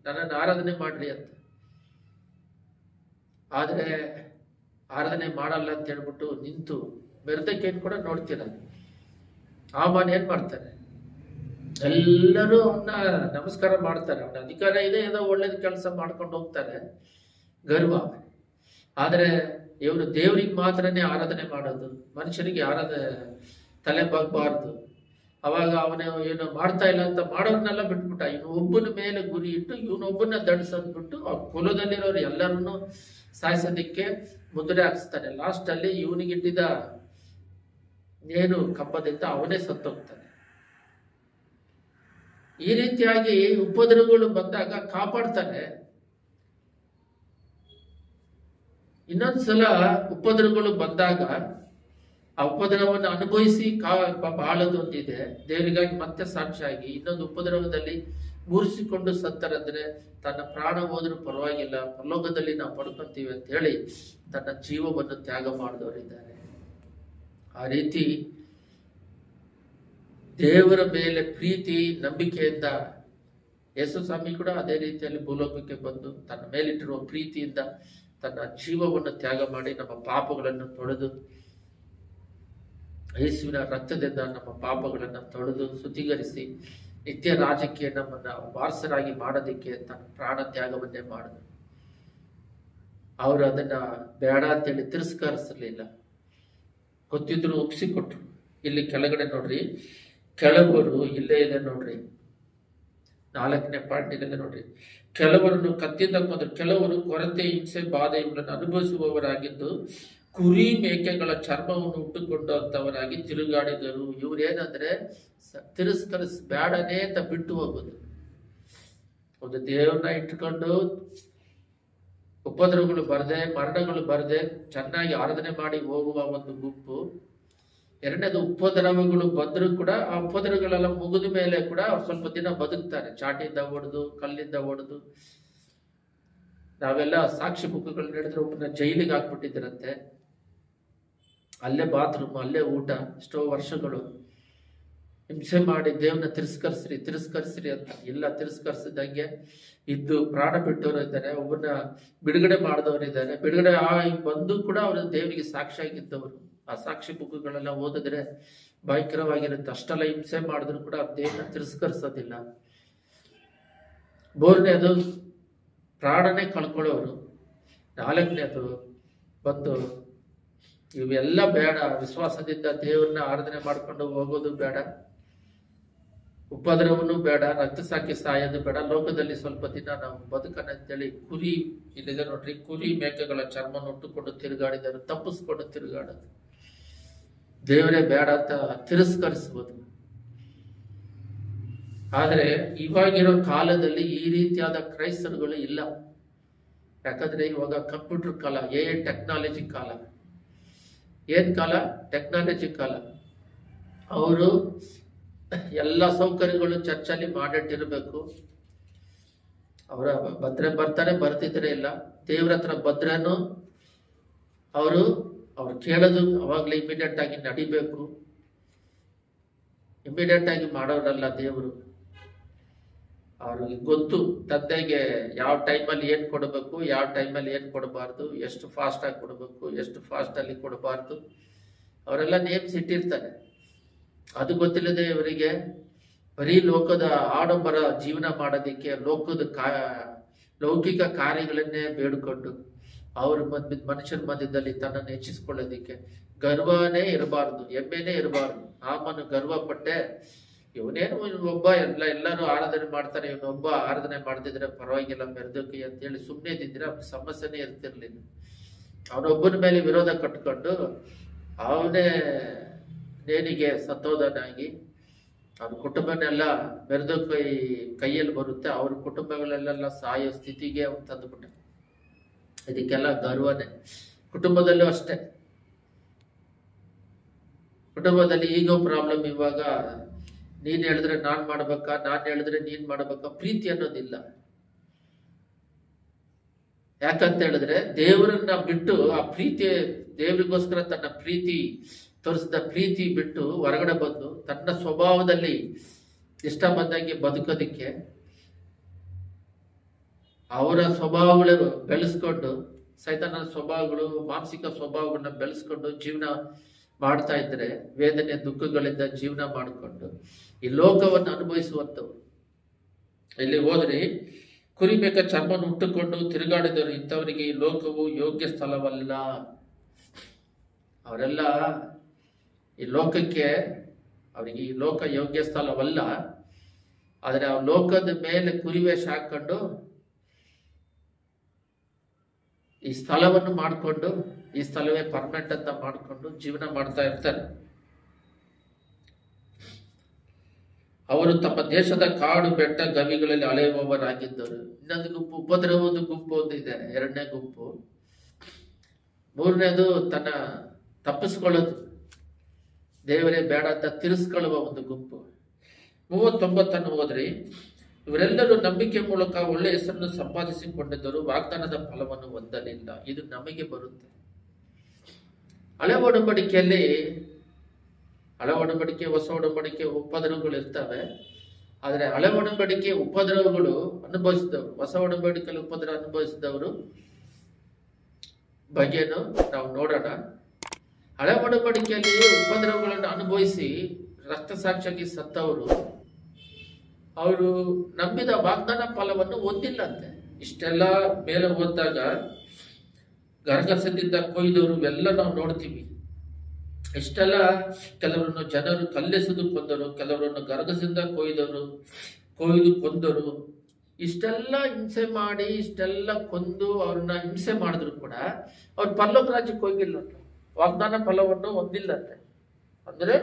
ನನ್ನನ್ನು ಆರಾಧನೆ ಮಾಡ್ರಿ ಅಂತ. ಆದ್ರೆ ಆರಾಧನೆ ಮಾಡಲ್ಲ ಅಂತ ಹೇಳ್ಬಿಟ್ಟು ನಿಂತು ಬೆರ್ದಕ್ಕೇನು ಕೂಡ ನೋಡ್ತೀರ. ಆಮಾನ್ ಏನ್ ಮಾಡ್ತಾರೆ, ಎಲ್ಲರೂ ಅವನ್ನ ನಮಸ್ಕಾರ ಮಾಡ್ತಾರೆ. ಅವನ ಅಧಿಕಾರ ಇದೆ, ಏನೋ ಒಳ್ಳೇದು ಕೆಲಸ ಮಾಡ್ಕೊಂಡು ಹೋಗ್ತಾರೆ, ಗರ್ವ. ಆದ್ರೆ ಇವರು ದೇವ್ರಿಗೆ ಮಾತ್ರನೇ ಆರಾಧನೆ ಮಾಡೋದು, ಮನುಷ್ಯರಿಗೆ ತಲೆ ಬಾಗಬಾರ್ದು. ಅವಾಗ ಅವನು ಏನು ಮಾಡ್ತಾ ಇಲ್ಲ ಅಂತ ಮಾಡೋರ್ನೆಲ್ಲ ಬಿಟ್ಬಿಟ್ಟ. ಇವನು ಒಬ್ಬನ ಮೇಲೆ ಗುರಿ ಇಟ್ಟು ಇವನೊಬ್ಬನ ದಂಡಿಸಂದ್ಬಿಟ್ಟು ಅವ್ರ ಕುಲದಲ್ಲಿರೋರು ಎಲ್ಲರನ್ನು ಸಾಯಿಸೋದಿಕ್ಕೆ ಮುದ್ರೆ ಹಾಕಿಸ್ತಾನೆ. ಲಾಸ್ಟ್ ಅಲ್ಲಿ ಇವನಿಗಿಟ್ಟಿದ ಏನು ಕಂಬದಿಂದ ಅವನೇ ಸತ್ತೋಗ್ತಾನೆ. ಈ ರೀತಿಯಾಗಿ ಉಪದ್ರವಗಳು ಬಂದಾಗ ಕಾಪಾಡ್ತಾನೆ. ಇನ್ನೊಂದ್ಸಲ ಉಪದ್ರವಗಳು ಬಂದಾಗ ಆ ಉಪದ್ರವವನ್ನು ಅನುಭವಿಸಿ ಬಾಳದೊಂದಿದೆ. ದೇವರಿಗಾಗಿ ಮತ್ತೆ ಸಾಕ್ಷಿಯಾಗಿ ಇನ್ನೊಂದು ಉಪದ್ರವದಲ್ಲಿ ಮುರಿಸಿಕೊಂಡು ಸತ್ತರಂದ್ರೆ ತನ್ನ ಪ್ರಾಣ ಹೋದ್ರೂ ಪರವಾಗಿಲ್ಲ, ಪರಲೋಕದಲ್ಲಿ ನಾವು ಪಡ್ಕೊಂತೀವಿ ಅಂತ ಹೇಳಿ ತನ್ನ ಜೀವವನ್ನು ತ್ಯಾಗ ಮಾಡಿದವರಿದ್ದಾರೆ. ಆ ರೀತಿ ದೇವರ ಮೇಲೆ ಪ್ರೀತಿ ನಂಬಿಕೆಯಿಂದ ಯೇಸು ಸ್ವಾಮಿ ಕೂಡ ಅದೇ ರೀತಿಯಲ್ಲಿ ಭೂಲೋಕಕ್ಕೆ ಬಂದು ತನ್ನ ಮೇಲಿಟ್ಟಿರುವ ಪ್ರೀತಿಯಿಂದ ತನ್ನ ಜೀವವನ್ನು ತ್ಯಾಗ ಮಾಡಿ ನಮ್ಮ ಪಾಪಗಳನ್ನು ತೊಳೆದು, ಯೇಸುವಿನ ರಕ್ತದಿಂದ ನಮ್ಮ ಪಾಪಗಳನ್ನು ತೊಳೆದು ಶುದ್ಧೀಕರಿಸಿ ನಿತ್ಯ ರಾಜ್ಯಕ್ಕೆ ನಮ್ಮನ್ನ ವಾರಸರಾಗಿ ಮಾಡೋದಕ್ಕೆ ತನ್ನ ಪ್ರಾಣ ತ್ಯಾಗವನ್ನೇ ಮಾಡಿದ್ರು. ಅವರು ಅದನ್ನ ಬೇಡ ಅಂತೇಳಿ ತಿರಸ್ಕರಿಸಲಿಲ್ಲ, ಗೊತ್ತಿದ್ರು ಒಪ್ಪಿಸಿಕೊಟ್ರು. ಇಲ್ಲಿ ಕೆಳಗಡೆ ನೋಡ್ರಿ, ಕೆಲವರು ಇಲ್ಲೇ ಇದೆ ನೋಡ್ರಿ, 4ನೇ ಪಾಯಿಂಟ್ ಇದೆ ನೋಡ್ರಿ. ಕೆಲವರನ್ನು ಕತ್ತಿಯಿಂದ ಕೊಂದರು, ಕೆಲವರು ಕೊರತೆ, ಹಿಂಸೆ, ಬಾಧೆ ಇವುಗಳನ್ನು ಅನುಭವಿಸುವವರಾಗಿದ್ದು ಕುರಿ ಮೇಕೆಗಳ ಚರ್ಮವನ್ನು ಉಟ್ಟುಕೊಂಡಂತವರಾಗಿ ತಿರುಗಾಡಿದರು. ಇವ್ರೇನಂದ್ರೆ ತಿರಸ್ಕರಿಸ್ ಬೇಡನೇ ಅಂತ ಬಿಟ್ಟು ಹೋಗೋದು. ಒಂದು ದೇವ್ರನ್ನ ಇಟ್ಕೊಂಡು ಉಪದ್ರವಗಳು ಬರದೆ, ಮರಣಗಳು ಬರದೆ ಚೆನ್ನಾಗಿ ಆರಾಧನೆ ಮಾಡಿ ಹೋಗುವ ಒಂದು ಗುಂಪು. ಎರಡನೇದು, ಉಪದ್ರವಗಳು ಬಂದರೂ ಕೂಡ ಆ ಉಪದ್ರವಗಳೆಲ್ಲ ಮುಗಿದ ಮೇಲೆ ಕೂಡ ಸ್ವಲ್ಪ ದಿನ ಬದುಕ್ತಾರೆ. ಚಾಟಿಯಿಂದ ಹೊಡೆದು, ಕಲ್ಲಿಂದ ಹೊಡೆದು. ನಾವೆಲ್ಲ ಸಾಕ್ಷಿ ಬುಕ್ಗಳು ನಡೆದ್ರೆ ಒಬ್ಬನ ಜೈಲಿಗೆ ಹಾಕ್ಬಿಟ್ಟಿದ್ರಂತೆ. ಅಲ್ಲೇ ಬಾತ್ರೂಮ್, ಅಲ್ಲೇ ಊಟ, ಎಷ್ಟೋ ವರ್ಷಗಳು ಹಿಂಸೆ ಮಾಡಿ ದೇವ್ರನ್ನ ತಿರಸ್ಕರಿಸ್ರಿ ಅಂತ. ಎಲ್ಲ ತಿರಸ್ಕರಿಸಿದಂಗೆ ಇದ್ದು ಪ್ರಾಣ ಬಿಟ್ಟವರು ಇದ್ದಾರೆ, ಒಬ್ಬನ ಬಿಡುಗಡೆ ಮಾಡಿದವರು ಇದ್ದಾರೆ. ಬಿಡುಗಡೆ ಬಂದು ಕೂಡ ಅವರು ದೇವರಿಗೆ ಸಾಕ್ಷಿಯಾಗಿದ್ದವರು. ಆ ಸಾಕ್ಷಿ ಬುಕ್ಗಳೆಲ್ಲ ಓದಿದ್ರೆ ಭಯಂಕರವಾಗಿರುತ್ತೆ. ಅಷ್ಟೆಲ್ಲ ಹಿಂಸೆ ಮಾಡಿದ್ರು ಕೂಡ ದೇವ್ರನ್ನ ತಿರಸ್ಕರಿಸೋದಿಲ್ಲ. 3ನೇದು, ಪ್ರಾಣನೇ ಕಳ್ಕೊಳ್ಳೋರು. 4ನೇದು ಬಂದು ಇವೆಲ್ಲ ಬೇಡ, ವಿಶ್ವಾಸದಿಂದ ದೇವ್ರನ್ನ ಆರಾಧನೆ ಮಾಡ್ಕೊಂಡು ಹೋಗೋದು ಬೇಡ, ಉಪದ್ರವನು ಬೇಡ, ರಕ್ತ ಸಾಕಿ ಸಾಯೋದು ಬೇಡ, ಲೋಕದಲ್ಲಿ ಸ್ವಲ್ಪ ದಿನ ನಾವು ಬದುಕನ ಅಂತೇಳಿ ಕುರಿ ಇಲ್ಲಿದೆ ನೋಡ್ರಿ, ಕುರಿ ಮೇಕೆಗಳ ಚರ್ಮ ಉಟ್ಟುಕೊಂಡು ತಿರುಗಾಡಿದರು, ತಪ್ಪಿಸ್ಕೊಂಡು ತಿರುಗಾಡೋದು. ದೇವರೇ ಬೇಡ ಅಂತ ತಿರಸ್ಕರಿಸುವುದು. ಆದ್ರೆ ಇವಾಗಿರೋ ಕಾಲದಲ್ಲಿ ಈ ರೀತಿಯಾದ ಕ್ರೈಸ್ತರುಗಳು ಇಲ್ಲ. ಯಾಕಂದ್ರೆ ಇವಾಗ ಕಂಪ್ಯೂಟರ್ ಕಾಲ, ಟೆಕ್ನಾಲಜಿ ಕಾಲ. ಏನ್ ಕಾಲ? ಟೆಕ್ನಾಲಜಿ ಕಾಲ. ಅವರು ಎಲ್ಲ ಸೌಕರ್ಯಗಳು ಚರ್ಚಲ್ಲಿ ಮಾಡಿಟ್ಟಿರ್ಬೇಕು. ಅವರ ಬರ್ತಾರೆ, ಬರ್ತಿದ್ರೆ ಇಲ್ಲ. ದೇವ್ರ ಹತ್ರ ಭದ್ರನು ಅವ್ರು ಕೇಳೋದು ಅವಾಗ್ಲೇ ಇಮಿಡಿಯೇಟ್ ಆಗಿ ನಡಿಬೇಕು. ಇಮಿಡಿಯೇಟ್ ಆಗಿ ಮಾಡೋರಲ್ಲ ದೇವರು. ಅವ್ರಿಗೆ ಗೊತ್ತು ತಂದೆಗೆ ಯಾವ ಟೈಮಲ್ಲಿ ಏನ್ ಕೊಡಬೇಕು, ಯಾವ ಟೈಮಲ್ಲಿ ಏನ್ ಕೊಡಬಾರ್ದು, ಎಷ್ಟು ಫಾಸ್ಟ್ ಆಗಿ ಕೊಡಬೇಕು, ಎಷ್ಟು ಫಾಸ್ಟ್ ಅಲ್ಲಿ ಕೊಡಬಾರ್ದು, ಅವರೆಲ್ಲ ನೇಮ್ಸ್ ಇಟ್ಟಿರ್ತಾರೆ. ಅದು ಗೊತ್ತಿಲ್ಲದೆ ಇವರಿಗೆ ಬರೀ ಲೋಕದ ಆಡಂಬರ ಜೀವನ ಮಾಡೋದಿಕ್ಕೆ, ಲೌಕಿಕ ಕಾರ್ಯಗಳನ್ನೇ ಬೇಡಿಕೊಂಡು ಅವ್ರ ಮನುಷ್ಯರ ಮಧ್ಯದಲ್ಲಿ ತನ್ನನ್ನು ಹೆಚ್ಚಿಸ್ಕೊಳ್ಳೋದಿಕ್ಕೆ ಗರ್ವನೇ ಇರಬಾರ್ದು, ಹೆಮ್ಮೆನೇ ಇರಬಾರ್ದು. ಆಮನು ಗರ್ವ ಪಟ್ಟೆ, ಇವನೇನು ಒಬ್ಬ ಎಲ್ಲರೂ ಆರಾಧನೆ ಮಾಡ್ತಾರೆ, ಇವನೊಬ್ಬ ಆರಾಧನೆ ಮಾಡ್ತಿದ್ರೆ ಪರವಾಗಿಲ್ಲ ಮೆರೆದೋಕಿ ಅಂತೇಳಿ ಸುಮ್ಮನೆ ಇದ್ದಿದ್ರೆ ಅವ್ನ ಸಮಸ್ಯೆನೇ ಇರ್ತಿರ್ಲಿಲ್ಲ. ಅವನೊಬ್ಬನ ಮೇಲೆ ವಿರೋಧ ಕಟ್ಕೊಂಡು ಅವನೇ ನೇಣಿಗೆ ಸತ್ತೋದನಾಗಿ ಅವ್ರ ಕುಟುಂಬನೆಲ್ಲ ಮೆರೆದೋಕಿ ಕೈಯಲ್ಲಿ ಬರುತ್ತೆ. ಅವ್ರ ಕುಟುಂಬಗಳೆಲ್ಲ ಸಾಯೋ ಸ್ಥಿತಿಗೆ ಅವ್ನು ತಂದುಬಿಟ್ಟ. ಇದಕ್ಕೆಲ್ಲ ಗರ್ವನೇ. ಕುಟುಂಬದಲ್ಲೂ ಅಷ್ಟೇ. ಕುಟುಂಬದಲ್ಲಿ ಈಗೋ ಪ್ರಾಬ್ಲಮ್. ಇವಾಗ ನೀನ್ ಹೇಳಿದ್ರೆ ನಾನ್ ಮಾಡ್ಬೇಕಾ, ನಾನ್ ಹೇಳಿದ್ರೆ ನೀನ್ ಮಾಡ್ಬೇಕಾ, ಪ್ರೀತಿ ಅನ್ನೋದಿಲ್ಲ. ಯಾಕಂತ ಹೇಳಿದ್ರೆ ದೇವರನ್ನ ಬಿಟ್ಟು ಆ ಪ್ರೀತಿ, ದೇವರಿಗೋಸ್ಕರ ತನ್ನ ಪ್ರೀತಿ ತೋರಿಸಿದ ಪ್ರೀತಿ ಬಿಟ್ಟು ಹೊರಗಡೆ ಬಂದು ತನ್ನ ಸ್ವಭಾವದಲ್ಲಿ ಇಷ್ಟ ಬಂದಂಗೆ ಬದುಕೋದಿಕ್ಕೆ ಅವರ ಸ್ವಭಾವಗಳು ಬೆಳೆಸ್ಕೊಂಡು, ಸೈತಾನನ ಸ್ವಭಾವಗಳು, ಮಾನಸಿಕ ಸ್ವಭಾವಗಳನ್ನ ಬೆಳೆಸ್ಕೊಂಡು ಜೀವನ ಮಾಡ್ತಾ ಇದ್ರೆ, ವೇದನೆ ದುಃಖಗಳಿಂದ ಜೀವನ ಮಾಡಿಕೊಂಡು ಈ ಲೋಕವನ್ನು ಅನುಭವಿಸುವಂಥವ್ರು. ಇಲ್ಲಿ ಹೋದ್ರಿ, ಕುರಿಬೇಕ ಚರ್ಮವನ್ನು ಉಟ್ಟುಕೊಂಡು ತಿರುಗಾಡಿದರು, ಇಂಥವರಿಗೆ ಈ ಲೋಕವು ಯೋಗ್ಯ ಸ್ಥಳವಲ್ಲ. ಅವರೆಲ್ಲ ಈ ಲೋಕಕ್ಕೆ, ಅವರಿಗೆ ಈ ಲೋಕ ಯೋಗ್ಯ ಸ್ಥಳವಲ್ಲ. ಆದರೆ ಆ ಲೋಕದ ಮೇಲೆ ಕುರಿವೇಷ ಹಾಕೊಂಡು ಈ ಸ್ಥಳವನ್ನು ಮಾಡಿಕೊಂಡು, ಈ ಸ್ಥಳವೇ ಪರ್ಮನೆಂಟ್ ಅಂತ ಮಾಡಿಕೊಂಡು ಜೀವನ ಮಾಡ್ತಾ ಇರ್ತಾರೆ. ಅವರು ತಮ್ಮ ದೇಶದ ಕಾಡು ಬೆಟ್ಟ ಗವಿಗಳಲ್ಲಿ ಅಲೆಯುವವರಾಗಿದ್ದರು. ಇನ್ನೊಂದು ಗುಂಪು, ಉಪದ್ರವದ ಗುಂಪು ಒಂದಿದೆ, 2ನೇ ಗುಂಪು. 3ನೇದು ತನ್ನ ತಪ್ಪಿಸ್ಕೊಳ್ಳೋದು, ದೇವರೇ ಬೇಡ ಅಂತ ತಿರಸ್ಕೊಳ್ಳುವ ಒಂದು ಗುಂಪು. 39 ಹೋದ್ರಿ, ಇವರೆಲ್ಲರೂ ನಂಬಿಕೆ ಮೂಲಕ ಒಳ್ಳೆ ಹೆಸರನ್ನು ಸಂಪಾದಿಸಿಕೊಂಡಿದ್ದರು, ವಾಗ್ದಾನದ ಫಲವನ್ನು ಹೊಂದಲಿಲ್ಲ. ಇದು ನಮಗೆ ಬರುತ್ತೆ. ಹಳೆ ಒಡಂಬಡಿಕೆಯಲ್ಲಿ ಹಳೆ ಒಡಂಬಡಿಕೆ ಹೊಸ ಒಡಂಬಡಿಕೆ ಉಪದ್ರವಗಳು ಇರ್ತವೆ. ಆದ್ರೆ ಹಳೆ ಒಡಂಬಡಿಕೆ ಉಪದ್ರವಗಳು ಅನುಭವಿಸಿದವರು, ಹೊಸ ಒಡಂಬಡಿಕೆಯಲ್ಲಿ ಉಪದ್ರವ ಅನುಭವಿಸಿದವರು ಬಗ್ಗೆನು ನಾವು ನೋಡೋಣ. ಹಳೆ ಒಡಂಬಡಿಕೆಯಲ್ಲಿ ಉಪದ್ರವಗಳನ್ನು ಅನುಭವಿಸಿ ರಕ್ತಸಾಕ್ಷಿಯಾಗಿ ಸತ್ತವರು, ಅವರು ನಂಬಿದ ವಾಗ್ದಾನ ಫಲವನ್ನು ಹೊಂದಿಲ್ಲಂತೆ. ಇಷ್ಟೆಲ್ಲ ಮೇಲೆ ಓದಿದಾಗ ಗರಗಸದಿಂದ ಕೊಯ್ದವರು ಎಲ್ಲ ನಾವು ನೋಡ್ತೀವಿ. ಇಷ್ಟೆಲ್ಲ ಕೆಲವರನ್ನು ಜನರು ಕಲ್ಲೆಸೆದು ಕೊಂದರು, ಕೆಲವರನ್ನು ಗರಗಸದಿಂದ ಕೊಯ್ದು ಕೊಂದರು. ಇಷ್ಟೆಲ್ಲ ಹಿಂಸೆ ಮಾಡಿ, ಇಷ್ಟೆಲ್ಲ ಕೊಂದು ಅವ್ರನ್ನ ಹಿಂಸೆ ಮಾಡಿದ್ರು ಕೂಡ ಅವ್ರು ಪರಲೋಕ ರಾಜ್ಯಕ್ಕೆ ಹೋಗಿಲ್ಲ, ವಾಗ್ದಾನ ಫಲವನ್ನು ಹೊಂದಿಲ್ಲಂತೆ. ಅಂದ್ರೆ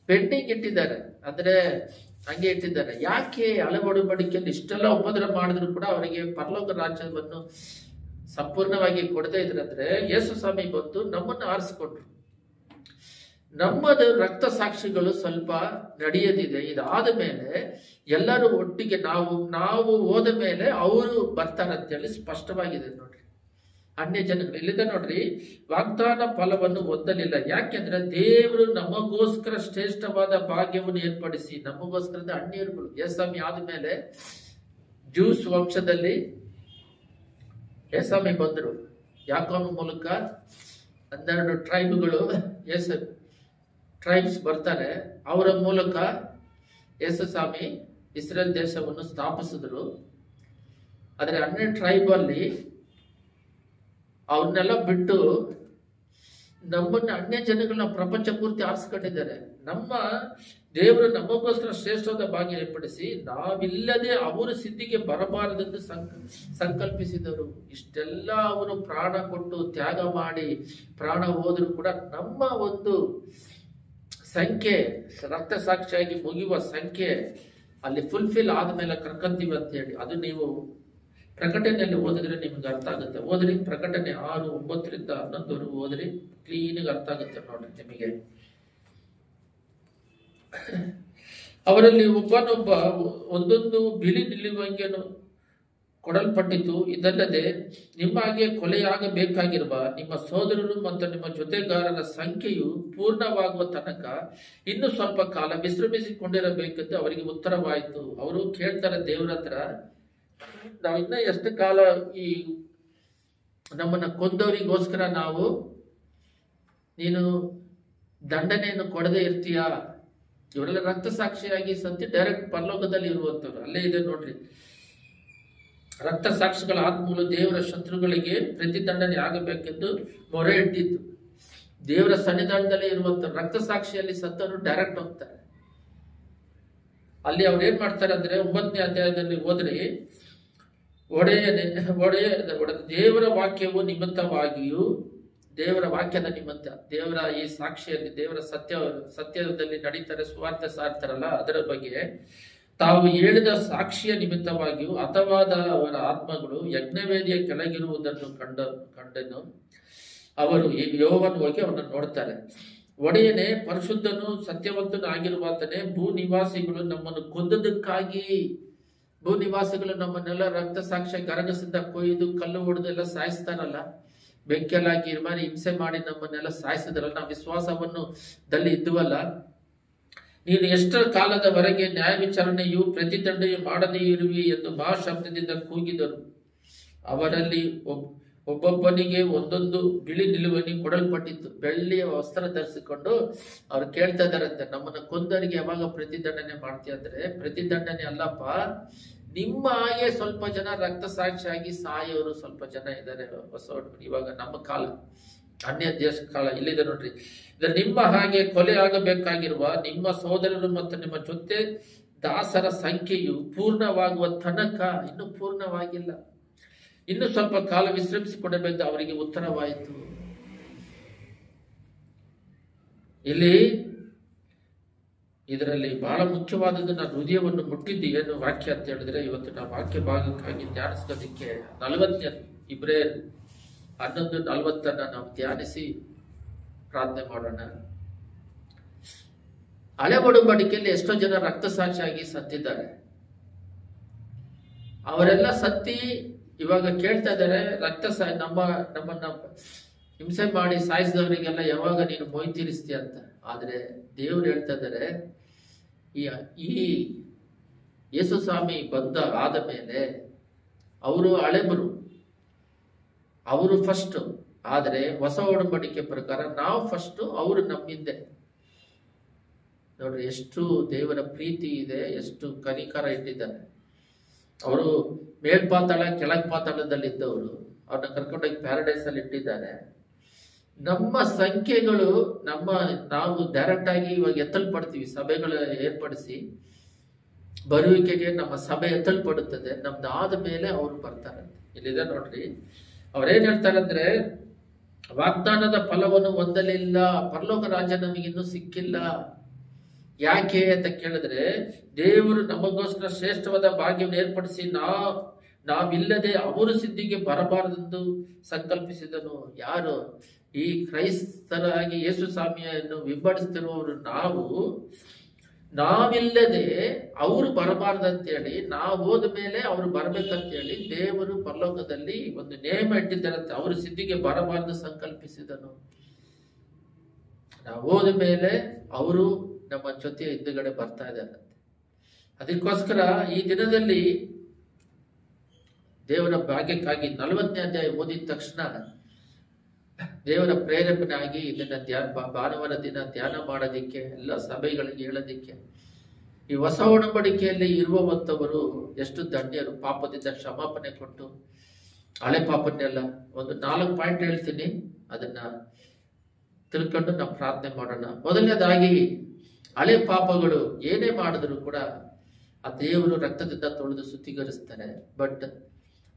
ಪೆಂಡಿಂಗ್ ಇಟ್ಟಿದ್ದಾರೆ, ಅಂದ್ರೆ ಹಂಗೆ ಇಟ್ಟಿದ್ದಾರೆ. ಯಾಕೆ ಹಳೆ ಒಡಂಬಡಿಕೆಯಲ್ಲಿ ಇಷ್ಟೆಲ್ಲ ಉಪದ್ರವ ಮಾಡಿದ್ರು ಕೂಡ ಅವರಿಗೆ ಪರಲೋಕ ರಾಜ್ಯವನ್ನು ಸಂಪೂರ್ಣವಾಗಿ ಕೊಡದೇ ಇದ್ರಂದ್ರೆ, ಯೇಸು ಸ್ವಾಮಿ ಬಂದು ನಮ್ಮನ್ನು ಆರಿಸಿಕೊಂಡ್ರು. ನಮ್ಮದು ರಕ್ತ ಸಾಕ್ಷಿಗಳು ಸ್ವಲ್ಪ ನಡೆಯದಿದೆ. ಇದಾದ ಮೇಲೆ ಎಲ್ಲರೂ ಒಟ್ಟಿಗೆ ನಾವು ಹೋದ ಮೇಲೆ ಅವರು ಬರ್ತಾರಂತೇಳಿ ಸ್ಪಷ್ಟವಾಗಿದೆ ನೋಡ್ರಿ. ಅನ್ಯ ಜನಗಳು ಇಲ್ಲಿದೆ ನೋಡ್ರಿ, ವಾಗ್ದಾನ ಫಲವನ್ನು ಹೊಂದಲಿಲ್ಲ. ಯಾಕೆಂದ್ರೆ ದೇವರು ನಮಗೋಸ್ಕರ ಶ್ರೇಷ್ಠವಾದ ಭಾಗ್ಯವನ್ನು ಏರ್ಪಡಿಸಿ, ನಮಗೋಸ್ಕರ ಅನ್ಯರುಗಳು ಯೇಸ್ವಾಮಿ ಆದ್ಮೇಲೆ ಜ್ಯೂಸ್ ವಂಶದಲ್ಲಿ ಯೇಸ್ವಾಮಿ ಬಂದರು. ಯಾಕೋಬ ಮೂಲಕ 12 ಟ್ರೈಬ್ಗಳು ಟ್ರೈಬ್ಸ್ ಬರ್ತಾರೆ. ಅವರ ಮೂಲಕ ಯೇಸು ಸ್ವಾಮಿ ಇಸ್ರೇಲ್ ದೇಶವನ್ನು ಸ್ಥಾಪಿಸಿದ್ರು. ಆದ್ರೆ 12 ಟ್ರೈಬ್ ಅಲ್ಲಿ ಅವ್ರನ್ನೆಲ್ಲ ಬಿಟ್ಟು ನಮ್ಮನ್ನ ಅನ್ಯ ಜನಗಳನ್ನ ಪ್ರಪಂಚ ಪೂರ್ತಿ ಆರಿಸ್ಕೊಂಡಿದ್ದಾರೆ. ನಮ್ಮ ದೇವರು ನಮಗೋಸ್ಕರ ಶ್ರೇಷ್ಠವಾದ ಭಾಗ್ಯ ಏರ್ಪಡಿಸಿ ನಾವಿಲ್ಲದೆ ಅವರು ಸಿದ್ಧಿಗೆ ಬರಬಾರದೆಂದು ಸಂಕಲ್ಪಿಸಿದರು. ಇಷ್ಟೆಲ್ಲ ಅವರು ಪ್ರಾಣ ಕೊಟ್ಟು ತ್ಯಾಗ ಮಾಡಿ ಪ್ರಾಣ ಹೋದ್ರು ಕೂಡ ನಮ್ಮ ಒಂದು ಸಂಖ್ಯೆ, ರಕ್ತ ಸಾಕ್ಷಿಯಾಗಿ ಮುಗಿಯುವ ಸಂಖ್ಯೆ ಅಲ್ಲಿ ಫುಲ್ಫಿಲ್ ಆದ್ಮೇಲೆ ಕರ್ಕಂತೀವಿ ಅಂತ ಹೇಳಿ, ಅದು ನೀವು ಪ್ರಕಟಣೆಯಲ್ಲಿ ಓದಿದ್ರೆ ನಿಮ್ಗೆ ಅರ್ಥ ಆಗುತ್ತೆ. ಓದ್ರಿ, ಪ್ರಕಟಣೆ 6:9ರಿಂದ 11 ಓದ್ರಿ, ಕ್ಲೀನಾಗಿ ಅರ್ಥ ಆಗುತ್ತೆ ನೋಡ್ರಿ ನಿಮಗೆ. ಅವರಲ್ಲಿ ಒಬ್ಬನೊಬ್ಬ ಒಂದೊಂದು ಬಿಳಿ ನಿಲ್ಲುವಂಗೆನು ಕೊಡಲ್ಪಟ್ಟಿತು. ಇದಲ್ಲದೆ ನಿಮ್ಮ ಹಾಗೆ ಕೊಲೆಯಾಗಬೇಕಾಗಿರುವ ನಿಮ್ಮ ಸೋದರರು ಮತ್ತು ನಿಮ್ಮ ಜೊತೆಗಾರರ ಸಂಖ್ಯೆಯು ಪೂರ್ಣವಾಗುವ ತನಕ ಇನ್ನು ಸ್ವಲ್ಪ ಕಾಲ ವಿಶ್ರಮಿಸಿಕೊಂಡಿರಬೇಕೆಂದು ಅವರಿಗೆ ಉತ್ತರವಾಯಿತು. ಅವರು ಕೇಳ್ತಾರೆ ದೇವರ ಹತ್ರ, ನಾವು ಇನ್ನ ಎಷ್ಟು ಕಾಲ ಈ ನಮ್ಮನ್ನ ಕೊಂದವರಿಗೋಸ್ಕರ ನೀನು ದಂಡನೆಯನ್ನು ಕೊಡದೇ ಇರ್ತೀಯಾ? ಇವರೆಲ್ಲ ರಕ್ತ ಸಾಕ್ಷಿಯಾಗಿ ಸತ್ಯ ಡೈರೆಕ್ಟ್ ಪರಲೋಕದಲ್ಲಿ ಇರುವಂತವ್ರು. ಅಲ್ಲೇ ಇದೆ ನೋಡ್ರಿ, ರಕ್ತ ಸಾಕ್ಷಿಗಳ ಆತ್ಮಗಳು ದೇವರ ಶತ್ರುಗಳಿಗೆ ಪ್ರತಿದಂಡನೆ ಆಗಬೇಕೆಂದು ಮೊರೆ ಇಟ್ಟಿದ್ದು. ದೇವರ ಸನ್ನಿಧಾನದಲ್ಲೇ ಇರುವಂತ ರಕ್ತ ಸಾಕ್ಷಿಯಲ್ಲಿ ಸತ್ತವರು ಡೈರೆಕ್ಟ್ ಹೋಗ್ತಾರೆ. ಅಲ್ಲಿ ಅವ್ರು ಏನ್ ಮಾಡ್ತಾರೆ ಅಂದ್ರೆ 9ನೇ ಅಧ್ಯಾಯದಲ್ಲಿ ಹೋದ್ರೆ, ದೇವರ ವಾಕ್ಯವು ನಿಮಿತ್ತವಾಗಿಯೂ, ದೇವರ ವಾಕ್ಯದ ನಿಮಿತ್ತ, ದೇವರ ಈ ಸಾಕ್ಷಿಯಲ್ಲಿ ದೇವರ ಸತ್ಯದಲ್ಲಿ ನಡೀತಾರೆ, ಸುವಾರ್ಥ ಸಾರ್ತಾರಲ್ಲ ಅದರ ಬಗ್ಗೆ, ತಾವು ಹೇಳಿದ ಸಾಕ್ಷಿಯ ನಿಮಿತ್ತವಾಗಿಯೂ ಹತವಾದ ಅವರ ಆತ್ಮಗಳು ಯಜ್ಞವೇದಿಯ ಕೆಳಗಿರುವುದನ್ನು ಕಂಡನು. ಅವರು ಯೋವನು ಹೋಗಿ ಅವನನ್ನು ನೋಡ್ತಾರೆ. ಒಡೆಯನೇ, ಪರಿಶುದ್ಧನು ಸತ್ಯವಂತನು ಆಗಿರುವಾತನೇ, ಭೂ ನಿವಾಸಿಗಳು ನಮ್ಮನ್ನು ಕೊಂದದಕ್ಕಾಗಿ, ಭೂ ನಿವಾಸಿಗಳು ನಮ್ಮನ್ನೆಲ್ಲ ರಕ್ತ ಸಾಕ್ಷಿ ಗರಗಸದಿಂದ ಕೊಯ್ದು ಕಲ್ಲು ಹೊಡೆದೆಲ್ಲ ಸಾಯಿಸ್ತಾರಲ್ಲ, ಬೆಂಕಿಯಲ್ಲಾಗಿ ಇರ್ಮಾರಿ ಹಿಂಸೆ ಮಾಡಿ ನಮ್ಮನ್ನೆಲ್ಲ ಸಾಯಿಸಿದ್ರಲ್ಲ, ನಾವು ವಿಶ್ವಾಸವನ್ನು ದಲ್ಲಿ ಇದ್ದುವಲ್ಲ, ನೀನು ಎಷ್ಟರ ಕಾಲದವರೆಗೆ ನ್ಯಾಯ ವಿಚಾರಣೆಯು ಪ್ರತಿದಂಡೆಯು ಮಾಡದೇ ಇರುವಿ ಎಂದು ಮಹಾಶಬ್ದದಿಂದ ಕೂಗಿದರು. ಅವರಲ್ಲಿ ಒಬ್ಬೊಬ್ಬನಿಗೆ ಒಂದೊಂದು ಬಿಳಿ ನಿಲುವನಿ ಕೊಡಲ್ಪಟ್ಟಿತ್ತು. ಬೆಳ್ಳಿಯ ವಸ್ತ್ರ ಧರಿಸಿಕೊಂಡು ಅವ್ರು ಕೇಳ್ತಾ ಇದಾರಂತೆ, ನಮ್ಮನ್ನ ಕೊಂದರಿಗೆ ಯಾವಾಗ ಪ್ರತಿದಂಡನೆ ಮಾಡ್ತೀಯ ಅಂದ್ರೆ, ಪ್ರತಿದಂಡನೆ ಅಲ್ಲಪ್ಪ, ನಿಮ್ಮ ಹಾಗೆ ಸ್ವಲ್ಪ ಜನ ರಕ್ತ ಸಾಕ್ಷಿಯಾಗಿ ಸಾಯೋರು ಸ್ವಲ್ಪ ಜನ ಇದ್ದಾರೆ ಹೊಸ. ಇವಾಗ ನಮ್ಮ ಕಾಲ, ಅನ್ಯ ದೇಶ ಕಾಲ ಇಲ್ಲಿದೆ ನೋಡ್ರಿ. ಇದ್ರ ನಿಮ್ಮ ಹಾಗೆ ಕೊಲೆ ಆಗಬೇಕಾಗಿರುವ ನಿಮ್ಮ ಸೋದರರು ಮತ್ತು ನಿಮ್ಮ ಜೊತೆ ದಾಸರ ಸಂಖ್ಯೆಯು ಪೂರ್ಣವಾಗುವ ತನಕ, ಇನ್ನು ಪೂರ್ಣವಾಗಿಲ್ಲ, ಇನ್ನು ಸ್ವಲ್ಪ ಕಾಲ ವಿಶ್ರಮಿಸಿಕೊಡಬೇಕು ಅವರಿಗೆ ಉತ್ತರವಾಯಿತು. ಇದರಲ್ಲಿ ಬಹಳ ಮುಖ್ಯವಾದದ್ದು, ನಾನು ಹೃದಯವನ್ನು ಮುಟ್ಟಿದ್ದು ಏನು ವಾಕ್ಯ ಅಂತ ಹೇಳಿದ್ರೆ, ಇವತ್ತು ನಾವು ವಾಕ್ಯ ಭಾಗಕ್ಕಾಗಿ ಧ್ಯಾನಿಸೋದಕ್ಕೆ 40ನೇ ಇಬ್ರಿಯರು 11:40 ನಾವು ಧ್ಯಾನಿಸಿ ಪ್ರಾರ್ಥನೆ ಮಾಡೋಣ. ಹಳೆ ಒಡಂಬಡಿಕೆಯಲ್ಲಿ ಎಷ್ಟೋ ಜನ ರಕ್ತ ಸಾಕ್ಷಿಯಾಗಿ ಸತ್ತಿದ್ದಾರೆ. ಅವರೆಲ್ಲ ಸತ್ತಿ ಇವಾಗ ಕೇಳ್ತಾ ಇದ್ದಾರೆ, ನಮ್ಮನ್ನ ಹಿಂಸೆ ಮಾಡಿ ಸಾಯಿಸಿದವರಿಗೆಲ್ಲ ಯಾವಾಗ ನೀನು ಮೊಯ್ ತೀರಿಸ್ತೀಯ ಅಂತ. ಆದರೆ ದೇವ್ರು ಹೇಳ್ತಾ ಇದ್ದಾರೆ, ಈ ಯೇಸು ಸ್ವಾಮಿ ಬಂದ ಆದ ಮೇಲೆ ಅವರು ಹಳೆಬರು, ಅವರು ಫಸ್ಟ್. ಆದರೆ ಹೊಸ ಒಡಂಬಡಿಕೆ ಪ್ರಕಾರ ನಾವು ಫಸ್ಟ್, ಅವರು ನಮ್ಮಿಂದೆ. ನೋಡ್ರಿ ಎಷ್ಟು ದೇವರ ಪ್ರೀತಿ ಇದೆ, ಎಷ್ಟು ಕನಿಕರ ಇಟ್ಟಿದ್ದಾರೆ. ಅವರು ಮೇಲ್ಪಾತಾಳ ಕೆಳಗ್ ಪಾತಾಳದಲ್ಲಿದ್ದವರು ಅವ್ರನ್ನ ಕರ್ಕೊಂಡೋಗಿ ಪ್ಯಾರಡೈಸ್ ಅಲ್ಲಿ ಇಟ್ಟಿದ್ದಾರೆ. ನಮ್ಮ ಸಂಖ್ಯೆಗಳು ನಾವು ಡೈರೆಕ್ಟ್ ಆಗಿ ಇವಾಗ ಎತ್ತಲ್ಪಡ್ತೀವಿ, ಸಭೆಗಳು ಏರ್ಪಡಿಸಿ ಬರುವಿಕೆಗೆ ನಮ್ಮ ಸಭೆ ಎತ್ತಲ್ಪಡುತ್ತದೆ. ನಮ್ದು ಆದ ಮೇಲೆ ಅವರು ಬರ್ತಾರಂತೆ. ಇಲ್ಲಿದೆ ನೋಡ್ರಿ, ಅವ್ರೇನ್ ಹೇಳ್ತಾರಂದ್ರೆ, ವಾಗ್ದಾನದ ಫಲವನ್ನು ಹೊಂದಲಿಲ್ಲ, ಪರಲೋಕ ರಾಜ್ಯ ನಮಗಿನ್ನೂ ಸಿಕ್ಕಿಲ್ಲ. ಯಾಕೆ ಅಂತ ಕೇಳಿದ್ರೆ, ದೇವರು ನಮಗೋಸ್ಕರ ಶ್ರೇಷ್ಠವಾದ ಭಾಗ್ಯವನ್ನು ಏರ್ಪಡಿಸಿ ನಾವಿಲ್ಲದೆ ಅವರು ಸಿದ್ಧಿಗೆ ಬರಬಾರದೆಂದು ಸಂಕಲ್ಪಿಸಿದನು. ಯಾರು? ಈ ಕ್ರೈಸ್ತರಾಗಿ ಯೇಸು ಸ್ವಾಮಿಯನ್ನು ವಿಂಬಡಿಸ್ತಿರುವವರು ನಾವಿಲ್ಲದೆ ಅವರು ಬರಬಾರ್ದಂತೇಳಿ, ನಾವು ಹೋದ ಮೇಲೆ ಅವರು ಬರ್ಬೇಕಂತೇಳಿ ದೇವರು ಪರಲೋಕದಲ್ಲಿ ಒಂದು ನೇಮ ಇಟ್ಟಿದ್ದಾರಂತೆ. ಅವರು ಸಿದ್ಧಿಗೆ ಬರಬಾರದು ಸಂಕಲ್ಪಿಸಿದನು. ನಾವು ಹೋದ ಮೇಲೆ ಅವರು ನಮ್ಮ ಜೊತೆ ಹಿಂದುಗಡೆ ಬರ್ತಾ ಇದ್ದಾರಂತೆ. ಅದಕ್ಕೋಸ್ಕರ ಈ ದಿನದಲ್ಲಿ ದೇವರ ಭಾಗ್ಯಕ್ಕಾಗಿ 40ನೇ ಅಧ್ಯಾಯ ಓದಿದ ತಕ್ಷಣ ದೇವರ ಪ್ರೇರೇಪಣೆ ಆಗಿ ಇದನ್ನ ಭಾನುವಾರ ದಿನ ಧ್ಯಾನ ಮಾಡೋದಿಕ್ಕೆ, ಎಲ್ಲ ಸಭೆಗಳಿಗೆ ಹೇಳೋದಿಕ್ಕೆ, ಈ ಹೊಸ ಒಡಂಬಡಿಕೆಯಲ್ಲಿ ಇರುವಂತವರು ಎಷ್ಟು ಧನ್ಯರು. ಪಾಪದಿಂದ ಕ್ಷಮಾಪಣೆ ಕೊಟ್ಟು ಹಳೆ ಪಾಪನ್ನೆಲ್ಲ ಒಂದು 4 ಪಾಯಿಂಟ್ ಹೇಳ್ತೀನಿ, ಅದನ್ನ ತಿಳ್ಕೊಂಡು ನಾವು ಪ್ರಾರ್ಥನೆ ಮಾಡೋಣ. ಮೊದಲನೇದಾಗಿ, ಹಳೆ ಪಾಪಗಳು ಏನೇ ಮಾಡಿದ್ರು ಕೂಡ ಆ ದೇವರು ರಕ್ತದಿಂದ ತೊಳೆದು ಶುದ್ಧೀಕರಿಸ್ತಾರೆ. ಬಟ್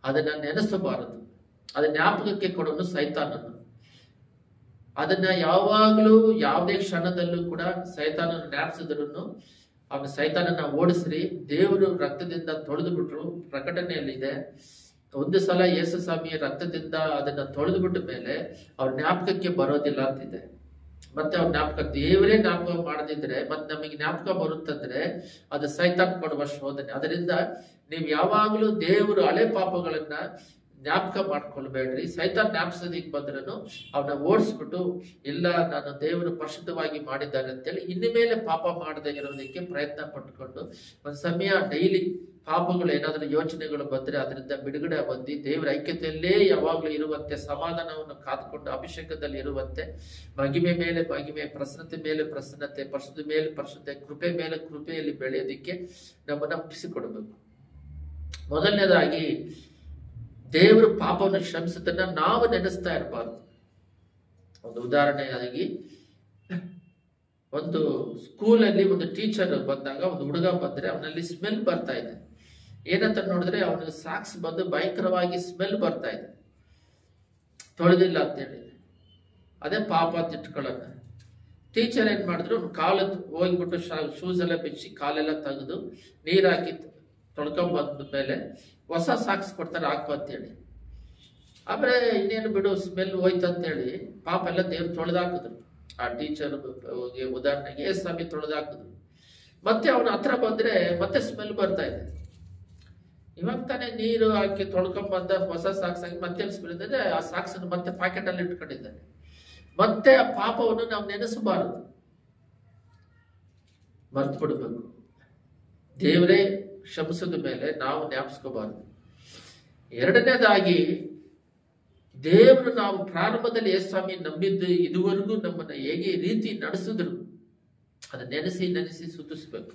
ಅದನ್ನ ನೆನೆಸಬಾರದು, ಅದನ್ನ ಜ್ಞಾಪಕಕ್ಕೆ ಕೊಡೋನು ಸೈತಾನನು. ಅದನ್ನ ಯಾವಾಗಲೂ ಯಾವುದೇ ಕ್ಷಣದಲ್ಲೂ ಕೂಡ ಸೈತಾನನ್ನು ಜ್ಞಾಪಿಸಿದ್ರು ಅವನ ಸೈತಾನನ್ನ ಓಡಿಸ್ರಿ. ದೇವರು ರಕ್ತದಿಂದ ತೊಳೆದು ಬಿಟ್ರು. ಪ್ರಕಟಣೆಯಲ್ಲಿದೆ, ಒಂದು ಸಲ ಯೇಸು ಸ್ವಾಮಿಯ ರಕ್ತದಿಂದ ಅದನ್ನ ತೊಳೆದು ಬಿಟ್ಟ ಮೇಲೆ ಅವ್ರ ಜ್ಞಾಪಕಕ್ಕೆ ಬರೋದಿಲ್ಲ ಅಂತಿದೆ. ಮತ್ತೆ ಅವ್ರ ಜ್ಞಾಪಕ, ದೇವರೇ ಜ್ಞಾಪಕ ಮಾಡದಿದ್ರೆ ಮತ್ತೆ ನಮಗೆ ಜ್ಞಾಪಕ ಬರುತ್ತಂದ್ರೆ ಅದು ಸೈತಾನ್ ಕೊಡುವ ಶೋಧನೆ. ಅದರಿಂದ ನೀವು ಯಾವಾಗಲೂ ದೇವರು ಹಳೆ ಪಾಪಗಳನ್ನ ಜ್ಞಾಪಕ ಮಾಡ್ಕೊಳ್ಬೇಡ್ರಿ. ಸೈತಾನ್ ಜ್ಞಾಪಿಸೋದಿಕ್ ಬಂದ್ರೂ ಅವನ್ನ ಓಡಿಸ್ಬಿಟ್ಟು, ಇಲ್ಲ ನಾನು ದೇವರು ಪರಿಶುದ್ಧವಾಗಿ ಮಾಡಿದ್ದಾರೆ ಅಂತೇಳಿ ಇನ್ನು ಮೇಲೆ ಪಾಪ ಮಾಡದೇ ಇರೋದಕ್ಕೆ ಪ್ರಯತ್ನ ಪಟ್ಕೊಂಡು ಒಂದು ಸಮಯ ಡೈಲಿ ಪಾಪಗಳು ಏನಾದ್ರೂ ಯೋಚನೆಗಳು ಬಂದ್ರೆ ಅದರಿಂದ ಬಿಡುಗಡೆ ಹೊಂದಿ ದೇವರ ಐಕ್ಯತೆಯಲ್ಲೇ ಯಾವಾಗಲೂ ಇರುವಂತೆ, ಸಮಾಧಾನವನ್ನು ಕಾದುಕೊಂಡು ಅಭಿಷೇಕದಲ್ಲಿ ಇರುವಂತೆ, ಮಹಿಮೆ ಮೇಲೆ ಮಹಿಮೆ, ಪ್ರಸನ್ನತೆ ಮೇಲೆ ಪ್ರಸನ್ನತೆ, ಪರಿಶುದ್ಧ ಮೇಲೆ ಪರಿಶುದ್ಧ, ಕೃಪೆ ಮೇಲೆ ಕೃಪೆಯಲ್ಲಿ ಬೆಳೆಯೋದಿಕ್ಕೆ ನಮ್ಮನ್ನ ಒಪ್ಪಿಸಿಕೊಡ್ಬೇಕು. ಮೊದಲನೇದಾಗಿ, ದೇವರು ಪಾಪವನ್ನು ಕ್ಷಮಿಸೋದನ್ನ ನಾವು ನೆನೆಸ್ತಾ ಇರಬಾರ್ದು. ಒಂದು ಉದಾಹರಣೆಯಾಗಿ, ಒಂದು ಸ್ಕೂಲಲ್ಲಿ ಒಂದು ಟೀಚರ್ ಬಂದಾಗ ಒಂದು ಹುಡುಗ ಬಂದ್ರೆ ಅವನಲ್ಲಿ ಸ್ಮೆಲ್ ಬರ್ತಾ ಇದೆ. ಏನಂತ ನೋಡಿದ್ರೆ ಅವನಿಗೆ ಸಾಕ್ಸ್ ಬಂದು ಭಯಂಕರವಾಗಿ ಸ್ಮೆಲ್ ಬರ್ತಾ ಇದೆ, ತೊಳೆದಿಲ್ಲ ಅಂತೇಳಿ. ಅದೇ ಪಾಪ ಅಂತ ಇಟ್ಕೊಳ್ಳೋಣ. ಟೀಚರ್ ಏನ್ ಮಾಡಿದ್ರು, ಕಾಲು ಹೋಗ್ಬಿಟ್ಟು ಶೂಸ್ ಎಲ್ಲ ಬಿಚ್ಚಿ ಕಾಲೆಲ್ಲ ತೆಗೆದು ನೀರ್ ಹಾಕಿ ತೊಳ್ಕೊಂಡ್ ಬಂದ ಮೇಲೆ ಹೊಸ ಸಾಕ್ಸ್ ಕೊಡ್ತಾರೆ, ಹಾಕು ಅಂತೇಳಿ. ಆಮೇಲೆ ಇನ್ನೇನು ಬಿಡು ಸ್ಮೆಲ್ ಹೋಯ್ತು ಅಂತೇಳಿ ಪಾಪ ಎಲ್ಲ ದೇವ್ರು ತೊಳೆದಾಕಿದ್ರು. ಆ ಟೀಚರ್ ಉದಾಹರಣೆಗೆ ಸ್ವಾಮಿ ತೊಳೆದಾಕಿದ್ರು. ಮತ್ತೆ ಅವನ ಹತ್ರ ಬಂದ್ರೆ ಮತ್ತೆ ಸ್ಮೆಲ್ ಬರ್ತಾ ಇದೆ. ಇವಾಗ ತಾನೇ ನೀರು ಹಾಕಿ ತೊಳ್ಕೊಂಡ್ ಬಂದ ಹೊಸ ಸಾಕ್ಸ್ ಹಾಕಿ ಮತ್ತೆ ಸ್ಮೆಲ್ ಇದ್ರೆ ಆ ಸಾಕ್ಸ್ ಮತ್ತೆ ಪ್ಯಾಕೆಟ್ ಅಲ್ಲಿ ಇಟ್ಕೊಂಡಿದ್ದಾನೆ. ಮತ್ತೆ ಆ ಪಾಪವನ್ನು ನಾವು ನೆನೆಸಬಾರದು, ಮರ್ತು ಬಿಡ್ಬೇಕು. ದೇವರೇ ಕ್ಷಮಿಸಿದ ಮೇಲೆ ನಾವು ಜ್ಞಾಪಿಸ್ಕೋಬಾರದು. ಎರಡನೇದಾಗಿ, ದೇವರು ನಾವು ಪ್ರಾರಂಭದಲ್ಲಿ ಯೇಸು ಸ್ವಾಮಿ ನಂಬಿದ್ದು ಇದುವರೆಗೂ ನಮ್ಮನ್ನ ಹೇಗೆ ರೀತಿ ನಡೆಸಿದ್ರು ಅದನ್ನ ನೆನೆಸಿ ಸುತ್ತಿಸ್ಬೇಕು.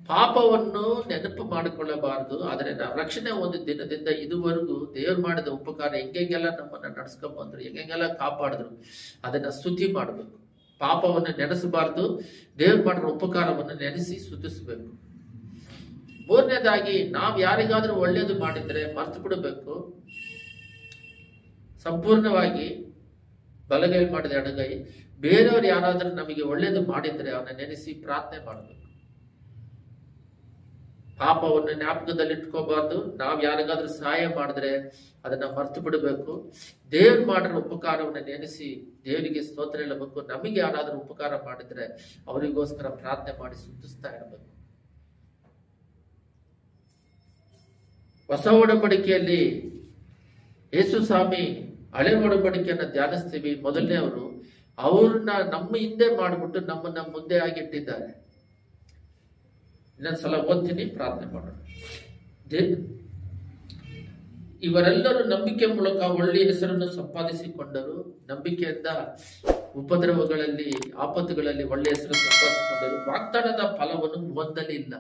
ಪಾಪವನ್ನು ನೆನಪು ಮಾಡಿಕೊಳ್ಳಬಾರದು. ಆದರೆ ನಾವು ರಕ್ಷಣೆ ಒಂದು ದಿನದಿಂದ ಇದುವರೆಗೂ ದೇವ್ರು ಮಾಡಿದ ಉಪಕಾರ ಹೆಂಗೆಲ್ಲ ನಮ್ಮನ್ನ ನಡ್ಸ್ಕೊಂಡ್ ಬಂದ್ರು, ಹೆಂಗೆಲ್ಲ ಕಾಪಾಡಿದ್ರು, ಅದನ್ನ ಸ್ತುತಿ ಮಾಡಬೇಕು. ಪಾಪವನ್ನು ನೆನೆಸಬಾರದು, ದೇವ್ರು ಮಾಡಿರೋ ಉಪಕಾರವನ್ನು ನೆನೆಸಿ ಸ್ತುತಿಸ್ಬೇಕು. ಮೂರನೇದಾಗಿ, ನಾವು ಯಾರಿಗಾದ್ರೂ ಒಳ್ಳೇದು ಮಾಡಿದ್ರೆ ಮರ್ತು ಬಿಡಬೇಕು. ಸಂಪೂರ್ಣವಾಗಿ ಬಲಗೈ ಮಾಡಿದ ಎಡಗೈ. ಬೇರೆಯವ್ರು ಯಾರಾದ್ರೂ ನಮಗೆ ಒಳ್ಳೇದು ಮಾಡಿದ್ರೆ ಅವನ್ನ ನೆನೆಸಿ ಪ್ರಾರ್ಥನೆ ಮಾಡಬೇಕು. ಪಾಪವನ್ನು ಜ್ಞಾಪಕದಲ್ಲಿ ಇಟ್ಕೋಬಾರ್ದು. ನಾವು ಯಾರಿಗಾದ್ರೂ ಸಹಾಯ ಮಾಡಿದ್ರೆ ಅದನ್ನ ಮರ್ತು ಬಿಡಬೇಕು. ದೇವ್ರು ಮಾಡಿರೋ ಉಪಕಾರವನ್ನು ನೆನೆಸಿ ದೇವರಿಗೆ ಸ್ತೋತ್ರ ಹೇಳಬೇಕು. ನಮಗೆ ಯಾರಾದ್ರೂ ಉಪಕಾರ ಮಾಡಿದ್ರೆ ಅವರಿಗೋಸ್ಕರ ಪ್ರಾರ್ಥನೆ ಮಾಡಿ ಸ್ತುತಿಸ್ತಾ ಇರಬೇಕು. ಹೊಸ ಒಡಂಬಡಿಕೆಯಲ್ಲಿ ಯೇಸು ಸ್ವಾಮಿ ಹಳೆ ಒಡಂಬಡಿಕೆಯನ್ನ ಧ್ಯಾನಿಸ್ತೀವಿ. ಮೊದಲನೇ ಅವ್ರನ್ನ ನಮ್ಮ ಹಿಂದೆ ಮಾಡಿಬಿಟ್ಟು ನಮ್ಮನ್ನ ಮುಂದೆ ಆಗಿಟ್ಟಿದ್ದಾರೆ. ಇನ್ನೊಂದ್ಸಲ ಓದ್ತೀನಿ, ಪ್ರಾರ್ಥನೆ ಮಾಡೋಣ. ಇವರೆಲ್ಲರೂ ನಂಬಿಕೆ ಮೂಲಕ ಒಳ್ಳೆಯ ಹೆಸರನ್ನು ಸಂಪಾದಿಸಿಕೊಂಡರು. ನಂಬಿಕೆಯಿಂದ ಉಪದ್ರವಗಳಲ್ಲಿ, ಆಪತ್ತುಗಳಲ್ಲಿ ಒಳ್ಳೆಯ ಹೆಸರು ಸಂಪಾದಿಸಿಕೊಂಡರು. ವಾಗ್ದಾನದ ಫಲವನ್ನು ಹೊಂದಲಿಲ್ಲ.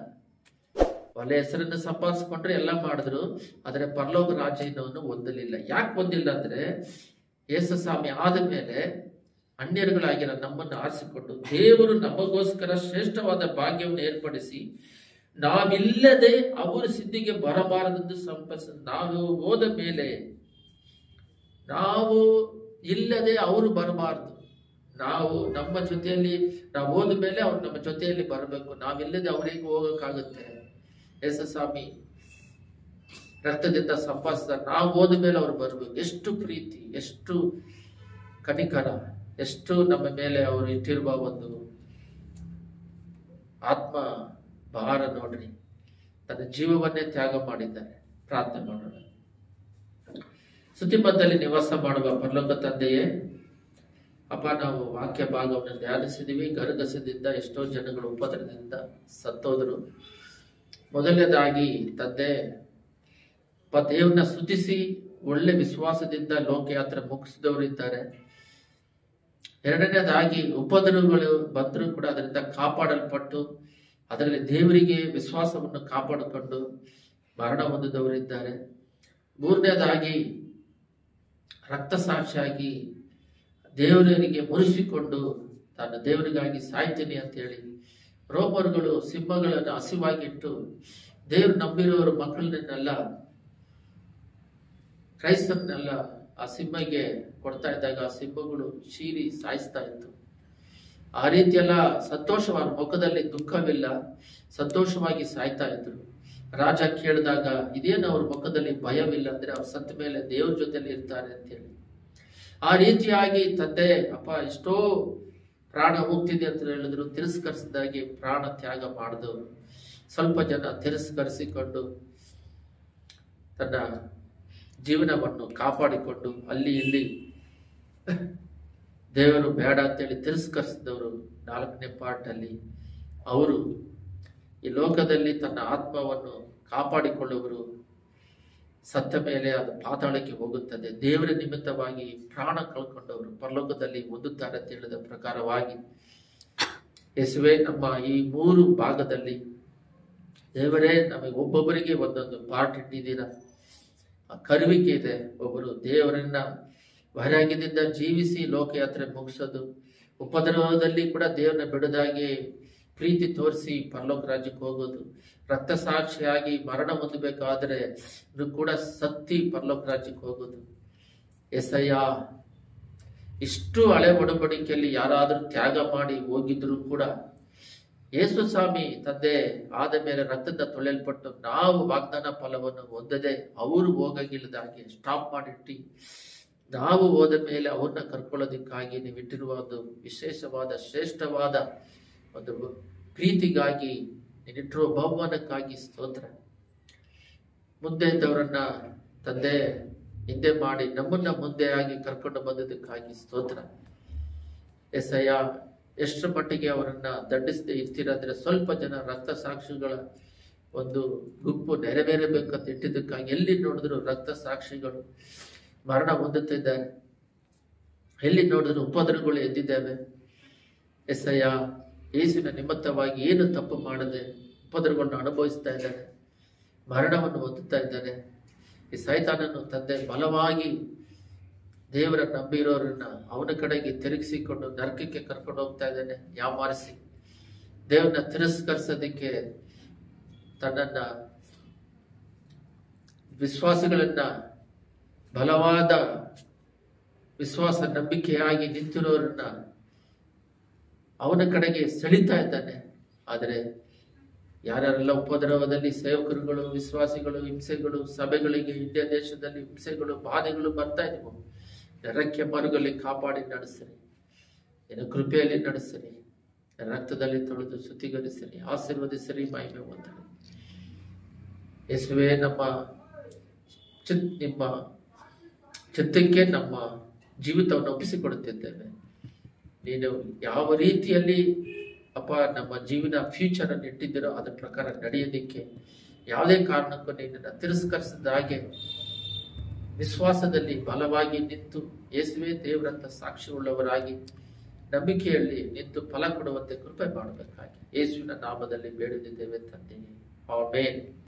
ಒಳ್ಳೆಯ ಹೆಸರನ್ನು ಸಂಪಾದಿಸಿಕೊಂಡ್ರೆ ಎಲ್ಲ ಮಾಡಿದ್ರು, ಆದರೆ ಪರಲೋಕ ರಾಜ್ಯವನ್ನು ಹೊಂದಲಿಲ್ಲ. ಯಾಕೆ ಹೊಂದಿಲ್ಲ ಅಂದ್ರೆ, ಯೇಸು ಸ್ವಾಮಿ ಆದ ಮೇಲೆ ಅನ್ಯರುಗಳಾಗಿರೋ ನಮ್ಮನ್ನು ಆರಿಸಿಕೊಂಡು ದೇವರು ನಮಗೋಸ್ಕರ ಶ್ರೇಷ್ಠವಾದ ಭಾಗ್ಯವನ್ನು ಏರ್ಪಡಿಸಿ ನಾವಿಲ್ಲದೆ ಅವರು ಸಿದ್ಧಿಗೆ ಬರಬಾರದೆಂದು ಸಂಪರ್ಕ. ನಾವು ಹೋದ ಮೇಲೆ, ನಾವು ಇಲ್ಲದೆ ಅವರು ಬರಬಾರದು. ನಾವು ನಮ್ಮ ಜೊತೆಯಲ್ಲಿ, ನಾವು ಹೋದ ಮೇಲೆ ಅವ್ರು ನಮ್ಮ ಜೊತೆಯಲ್ಲಿ ಬರಬೇಕು. ನಾವಿಲ್ಲದೆ ಅವರಿಗೆ ಹೋಗಕ್ಕಾಗುತ್ತೆ? ಯೇಸು ಸ್ವಾಮಿ ರಕ್ತದಿಂದ ಸಂಪಾದಿಸ್ತಾರೆ, ನಾವು ಹೋದ ಮೇಲೆ ಅವ್ರು ಬರ್ಬೇಕು. ಎಷ್ಟು ಪ್ರೀತಿ, ಎಷ್ಟು ಕನಿಕರ, ಎಷ್ಟು ನಮ್ಮ ಮೇಲೆ ಅವರು ಇಟ್ಟಿರುವ ಒಂದು ಆತ್ಮ ಭಾರ ನೋಡ್ರಿ. ತನ್ನ ಜೀವವನ್ನೇ ತ್ಯಾಗ ಮಾಡಿದ್ದಾರೆ. ಪ್ರಾರ್ಥನೆ ಮಾಡೋಣ. ಸ್ತುತಿಪಥದಲ್ಲಿ ನಿವಾಸ ಮಾಡುವ ಪರಲೋಕ ತಂದೆಯೇ, ಅಪ್ಪ, ನಾವು ವಾಕ್ಯ ಭಾಗವನ್ನು ಧ್ಯಾನಿಸಿದೀವಿ. ಗರಗಸದಿಂದ ಎಷ್ಟೋ ಜನಗಳು ಉಪದ್ರದಿಂದ ಸತ್ತೋದ್ರು. ಮೊದಲನೇದಾಗಿ ತಂದೆ, ದೇವ್ರನ್ನ ಸ್ತುತಿಸಿ ಒಳ್ಳೆ ವಿಶ್ವಾಸದಿಂದ ಲೋಕಯಾತ್ರೆ ಮುಗಿಸಿದವರು ಇದ್ದಾರೆ. ಎರಡನೇದಾಗಿ ಉಪದ್ರವಗಳು ಬಂದರೂ ಕೂಡ ಅದರಿಂದ ಕಾಪಾಡಲ್ಪಟ್ಟು ಅದರಲ್ಲಿ ದೇವರಿಗೆ ವಿಶ್ವಾಸವನ್ನು ಕಾಪಾಡಿಕೊಂಡು ಮರಣ ಹೊಂದಿದವರಿದ್ದಾರೆ. ಮೂರನೇದಾಗಿ ರಕ್ತಸಾಕ್ಷಿಯಾಗಿ ದೇವರಿಗೆ ಮುರಿಸಿಕೊಂಡು ತಾನು ದೇವರಿಗಾಗಿ ಸಾಯ್ತೀನಿ ಅಂತೇಳಿ ರೋಮರುಗಳು ಸಿಂಹಗಳನ್ನು ಹಸಿವಾಗಿಟ್ಟು ದೇವ್ರು ನಂಬಿರುವವರು ಮಕ್ಕಳನ್ನೆಲ್ಲ, ಕ್ರೈಸ್ತರನ್ನೆಲ್ಲ ಆ ಸಿಂಹಗೆ ಕೊಡ್ತಾ ಇದ್ದಾಗ ಆ ಸಿಂಹಗಳು ಚೀರಿ ಸಾಯಿಸ್ತಾ ಇತ್ತು. ಆ ರೀತಿಯೆಲ್ಲ ಸಂತೋಷವಾದ ಮುಖದಲ್ಲಿ ದುಃಖವಿಲ್ಲ, ಸಂತೋಷವಾಗಿ ಸಾಯ್ತಾ ಇದ್ರು. ರಾಜ ಕೇಳಿದಾಗ ಇದೇನು ಅವ್ರ ಮುಖದಲ್ಲಿ ಭಯವಿಲ್ಲ ಅಂದ್ರೆ, ಅವ್ರು ಸತ್ತ ಮೇಲೆ ದೇವ್ರ ಜೊತೆಲಿ ಇರ್ತಾರೆ ಅಂತೇಳಿ. ಆ ರೀತಿಯಾಗಿ ತಂದೆ, ಅಪ್ಪ, ಎಷ್ಟೋ ಪ್ರಾಣ ಹೋಗ್ತಿದೆ ಅಂತ ಹೇಳಿದ್ರು. ತಿರಸ್ಕರಿಸಿದಾಗಿ ಪ್ರಾಣ ತ್ಯಾಗ ಮಾಡಿದವರು ಸ್ವಲ್ಪ ಜನ ತಿರಸ್ಕರಿಸಿಕೊಂಡು ತನ್ನ ಜೀವನವನ್ನು ಕಾಪಾಡಿಕೊಂಡು ಅಲ್ಲಿ ಇಲ್ಲಿ ದೇವರು ಬೇಡ ಅಂತೇಳಿ ತಿರಸ್ಕರಿಸಿದವರು 4ನೇ ಪಾರ್ಟಲ್ಲಿ ಅವರು ಈ ಲೋಕದಲ್ಲಿ ತನ್ನ ಆತ್ಮವನ್ನು ಕಾಪಾಡಿಕೊಳ್ಳುವರು. ಸತ್ತ ಮೇಲೆ ಅದು ಪಾತಾಳಕ್ಕೆ ಹೋಗುತ್ತದೆ. ದೇವರ ನಿಮಿತ್ತವಾಗಿ ಪ್ರಾಣ ಕಳ್ಕೊಂಡವರು ಪರಲೋಕದಲ್ಲಿ ಹೊಂದುತ್ತಾರೆ ಅಂತ ಹೇಳಿದ ಪ್ರಕಾರವಾಗಿ ಯೇಸುವೆ, ನಮ್ಮ ಈ 3 ಭಾಗದಲ್ಲಿ ದೇವರೇ ನಮಗೆ ಒಬ್ಬೊಬ್ಬರಿಗೆ ಒಂದೊಂದು ಪಾರ್ಟ್ ಇಟ್ಟಿದ್ದೀರಾ. ಕರುವಿಕೆ ಇದೆ. ಒಬ್ಬರು ದೇವರನ್ನ ವೈರಾಗ್ಯದಿಂದ ಜೀವಿಸಿ ಲೋಕಯಾತ್ರೆ ಮುಗಿಸೋದು, ಉಪದ್ರವದಲ್ಲಿ ಕೂಡ ದೇವರನ್ನ ಬಿಡದಾಗಿ ಪ್ರೀತಿ ತೋರಿಸಿ ಪರಲೋಕ ರಾಜ್ಯಕ್ಕೆ ಹೋಗೋದು, ರಕ್ತಸಾಕ್ಷಿಯಾಗಿ ಮರಣ ಹೊಂದಬೇಕಾದ್ರೆ ಕೂಡ ಸತ್ತಿ ಪರಲೋಕ ರಾಜ್ಯಕ್ಕೆ ಹೋಗೋದು. ಎಸಯ್ಯ, ಇಷ್ಟು ಹಳೆ ಒಡಂಬಡಿಕೆಯಲ್ಲಿ ಯಾರಾದರೂ ತ್ಯಾಗ ಮಾಡಿ ಹೋಗಿದ್ರು ಕೂಡ ಯೇಸು ಸ್ವಾಮಿ ತಂದೆ ಆದ ಮೇಲೆ ರಕ್ತದ ತೊಳೆಯಲ್ಪಟ್ಟು ನಾವು ವಾಗ್ದಾನ ಫಲವನ್ನು ಹೊಂದದೆ ಅವರು ಹೋಗಗಿಲ್ಲದಾಗಿ ಸ್ಟಾಪ್ ಮಾಡಿಟ್ಟಿ ನಾವು ಹೋದ ಮೇಲೆ ಅವ್ರನ್ನ ಕರ್ಕೊಳ್ಳೋದಕ್ಕಾಗಿ ನೀವು ಇಟ್ಟಿರುವ ಒಂದು ವಿಶೇಷವಾದ ಶ್ರೇಷ್ಠವಾದ ಒಂದು ಪ್ರೀತಿಗಾಗಿ ನೀನಿಟ್ಟಿರುವ ಬಹುಮಾನಕ್ಕಾಗಿ ಸ್ತೋತ್ರ. ಮುಂದೆ ಇದ್ದವರನ್ನ ತಂದೆ ಹಿಂದೆ ಮಾಡಿ ನಮ್ಮನ್ನ ಮುಂದೆ ಆಗಿ ಕರ್ಕೊಂಡು ಬಂದದಕ್ಕಾಗಿ ಸ್ತೋತ್ರ. ಎಸಯ್ಯ, ಎಷ್ಟರ ಮಟ್ಟಿಗೆ ಅವರನ್ನ ದಂಡಿಸದೆ ಇರ್ತೀರಂದ್ರೆ ಸ್ವಲ್ಪ ಜನ ರಕ್ತ ಸಾಕ್ಷಿಗಳ ಒಂದು ಗುಂಪು ನೆರವೇರಬೇಕಂತ ಇಟ್ಟಿದ್ದಕ್ಕಾಗಿ ಎಲ್ಲಿ ನೋಡಿದ್ರು ರಕ್ತ ಸಾಕ್ಷಿಗಳು ಮರಣ ಹೊಂದುತ್ತಿದ್ದಾರೆ. ಎಲ್ಲಿ ನೋಡಿದ್ರು ಉಪದ್ರವಗಳು ಎದ್ದಿದ್ದಾವೆ. ಎಸಯ್ಯ, ಯೇಸುವಿನ ನಿಮಿತ್ತವಾಗಿ ಏನು ತಪ್ಪು ಮಾಡದೆ ಉಪದ್ರವಗಳನ್ನು ಅನುಭವಿಸ್ತಾ ಇದ್ದಾರೆ, ಮರಣವನ್ನು ಹೊಂದುತ್ತಾ ಇದ್ದಾರೆ. ಈ ಸೈತಾನನು ತಂದೆ ಬಲವಾಗಿ ದೇವರ ನಂಬಿರೋರನ್ನ ಅವನ ಕಡೆಗೆ ತಿರುಗಿಸಿಕೊಂಡು ನರಕಕ್ಕೆ ಕರ್ಕೊಂಡು ಹೋಗ್ತಾ ಇದ್ದಾನೆ. ಯಾಮಾರಿಸಿ ದೇವರನ್ನ ತಿರಸ್ಕರಿಸೋದಕ್ಕೆ ತನ್ನನ್ನ ವಿಶ್ವಾಸಿಗಳನ್ನ ಬಲವಾದ ವಿಶ್ವಾಸ ನಂಬಿಕೆಯಾಗಿ ನಿಂತಿರೋರನ್ನ ಅವನ ಕಡೆಗೆ ಸೆಳಿತಾ ಇದ್ದಾನೆ. ಆದರೆ ಯಾರ್ಯಾರೆಲ್ಲ ಉಪದ್ರವದಲ್ಲಿ ಸೇವಕರುಗಳು, ವಿಶ್ವಾಸಿಗಳು, ಹಿಂಸೆಗಳು, ಸಭೆಗಳಿಗೆ ಇಂಡಿಯಾ ದೇಶದಲ್ಲಿ ಹಿಂಸೆಗಳು, ಬಾಧೆಗಳು ಬರ್ತಾ ಇದ್ವು, ನರಕ್ಕೆ ಮರುಗಲ್ಲಿ ಕಾಪಾಡಿ ನಡೆಸಿರಿ, ನಿನ್ನ ಕೃಪೆಯಲ್ಲಿ ನಡೆಸಿರಿ, ರಕ್ತದಲ್ಲಿ ತೊಳೆದು ಶುದ್ಧೀಕರಿಸಿರಿ, ಆಶೀರ್ವದಿಸಿರಿ, ಮಹಿಮೆ ಹೊಂದಿರಿ. ಯೇಸುವೇ, ನಿಮ್ಮ ಚಿತ್ತಕ್ಕೆ ನಮ್ಮ ಜೀವಿತವನ್ನು ಒಪ್ಪಿಸಿಕೊಡುತ್ತಿದ್ದೇವೆ. ನೀನು ಯಾವ ರೀತಿಯಲ್ಲಿ ಅಪ್ಪ ನಮ್ಮ ಜೀವನ ಫ್ಯೂಚರ್ ಅನ್ನು ಇಟ್ಟಿದ್ದೀರೋ ಅದರ ಪ್ರಕಾರ ನಡೆಯೋದಿಕ್ಕೆ ಯಾವುದೇ ಕಾರಣಕ್ಕೂ ನಿನ್ನನ್ನು ತಿರಸ್ಕರಿಸಿದ ಹಾಗೆ ವಿಶ್ವಾಸದಲ್ಲಿ ಬಲವಾಗಿ ನಿಂತು ಯೇಸುವೇ ದೇವರಂತ ಸಾಕ್ಷಿ ಉಳ್ಳವರಾಗಿ ನಂಬಿಕೆಯಲ್ಲಿ ನಿಂತು ಫಲ ಕೊಡುವಂತೆ ಕೃಪೆ ಮಾಡಬೇಕಾಗಿ ಯೇಸುವಿನ ನಾಮದಲ್ಲಿ ಬೇಡುತ್ತಿದ್ದೇವೆ ತಂದೆಯೇ. ಆಮೆನ್.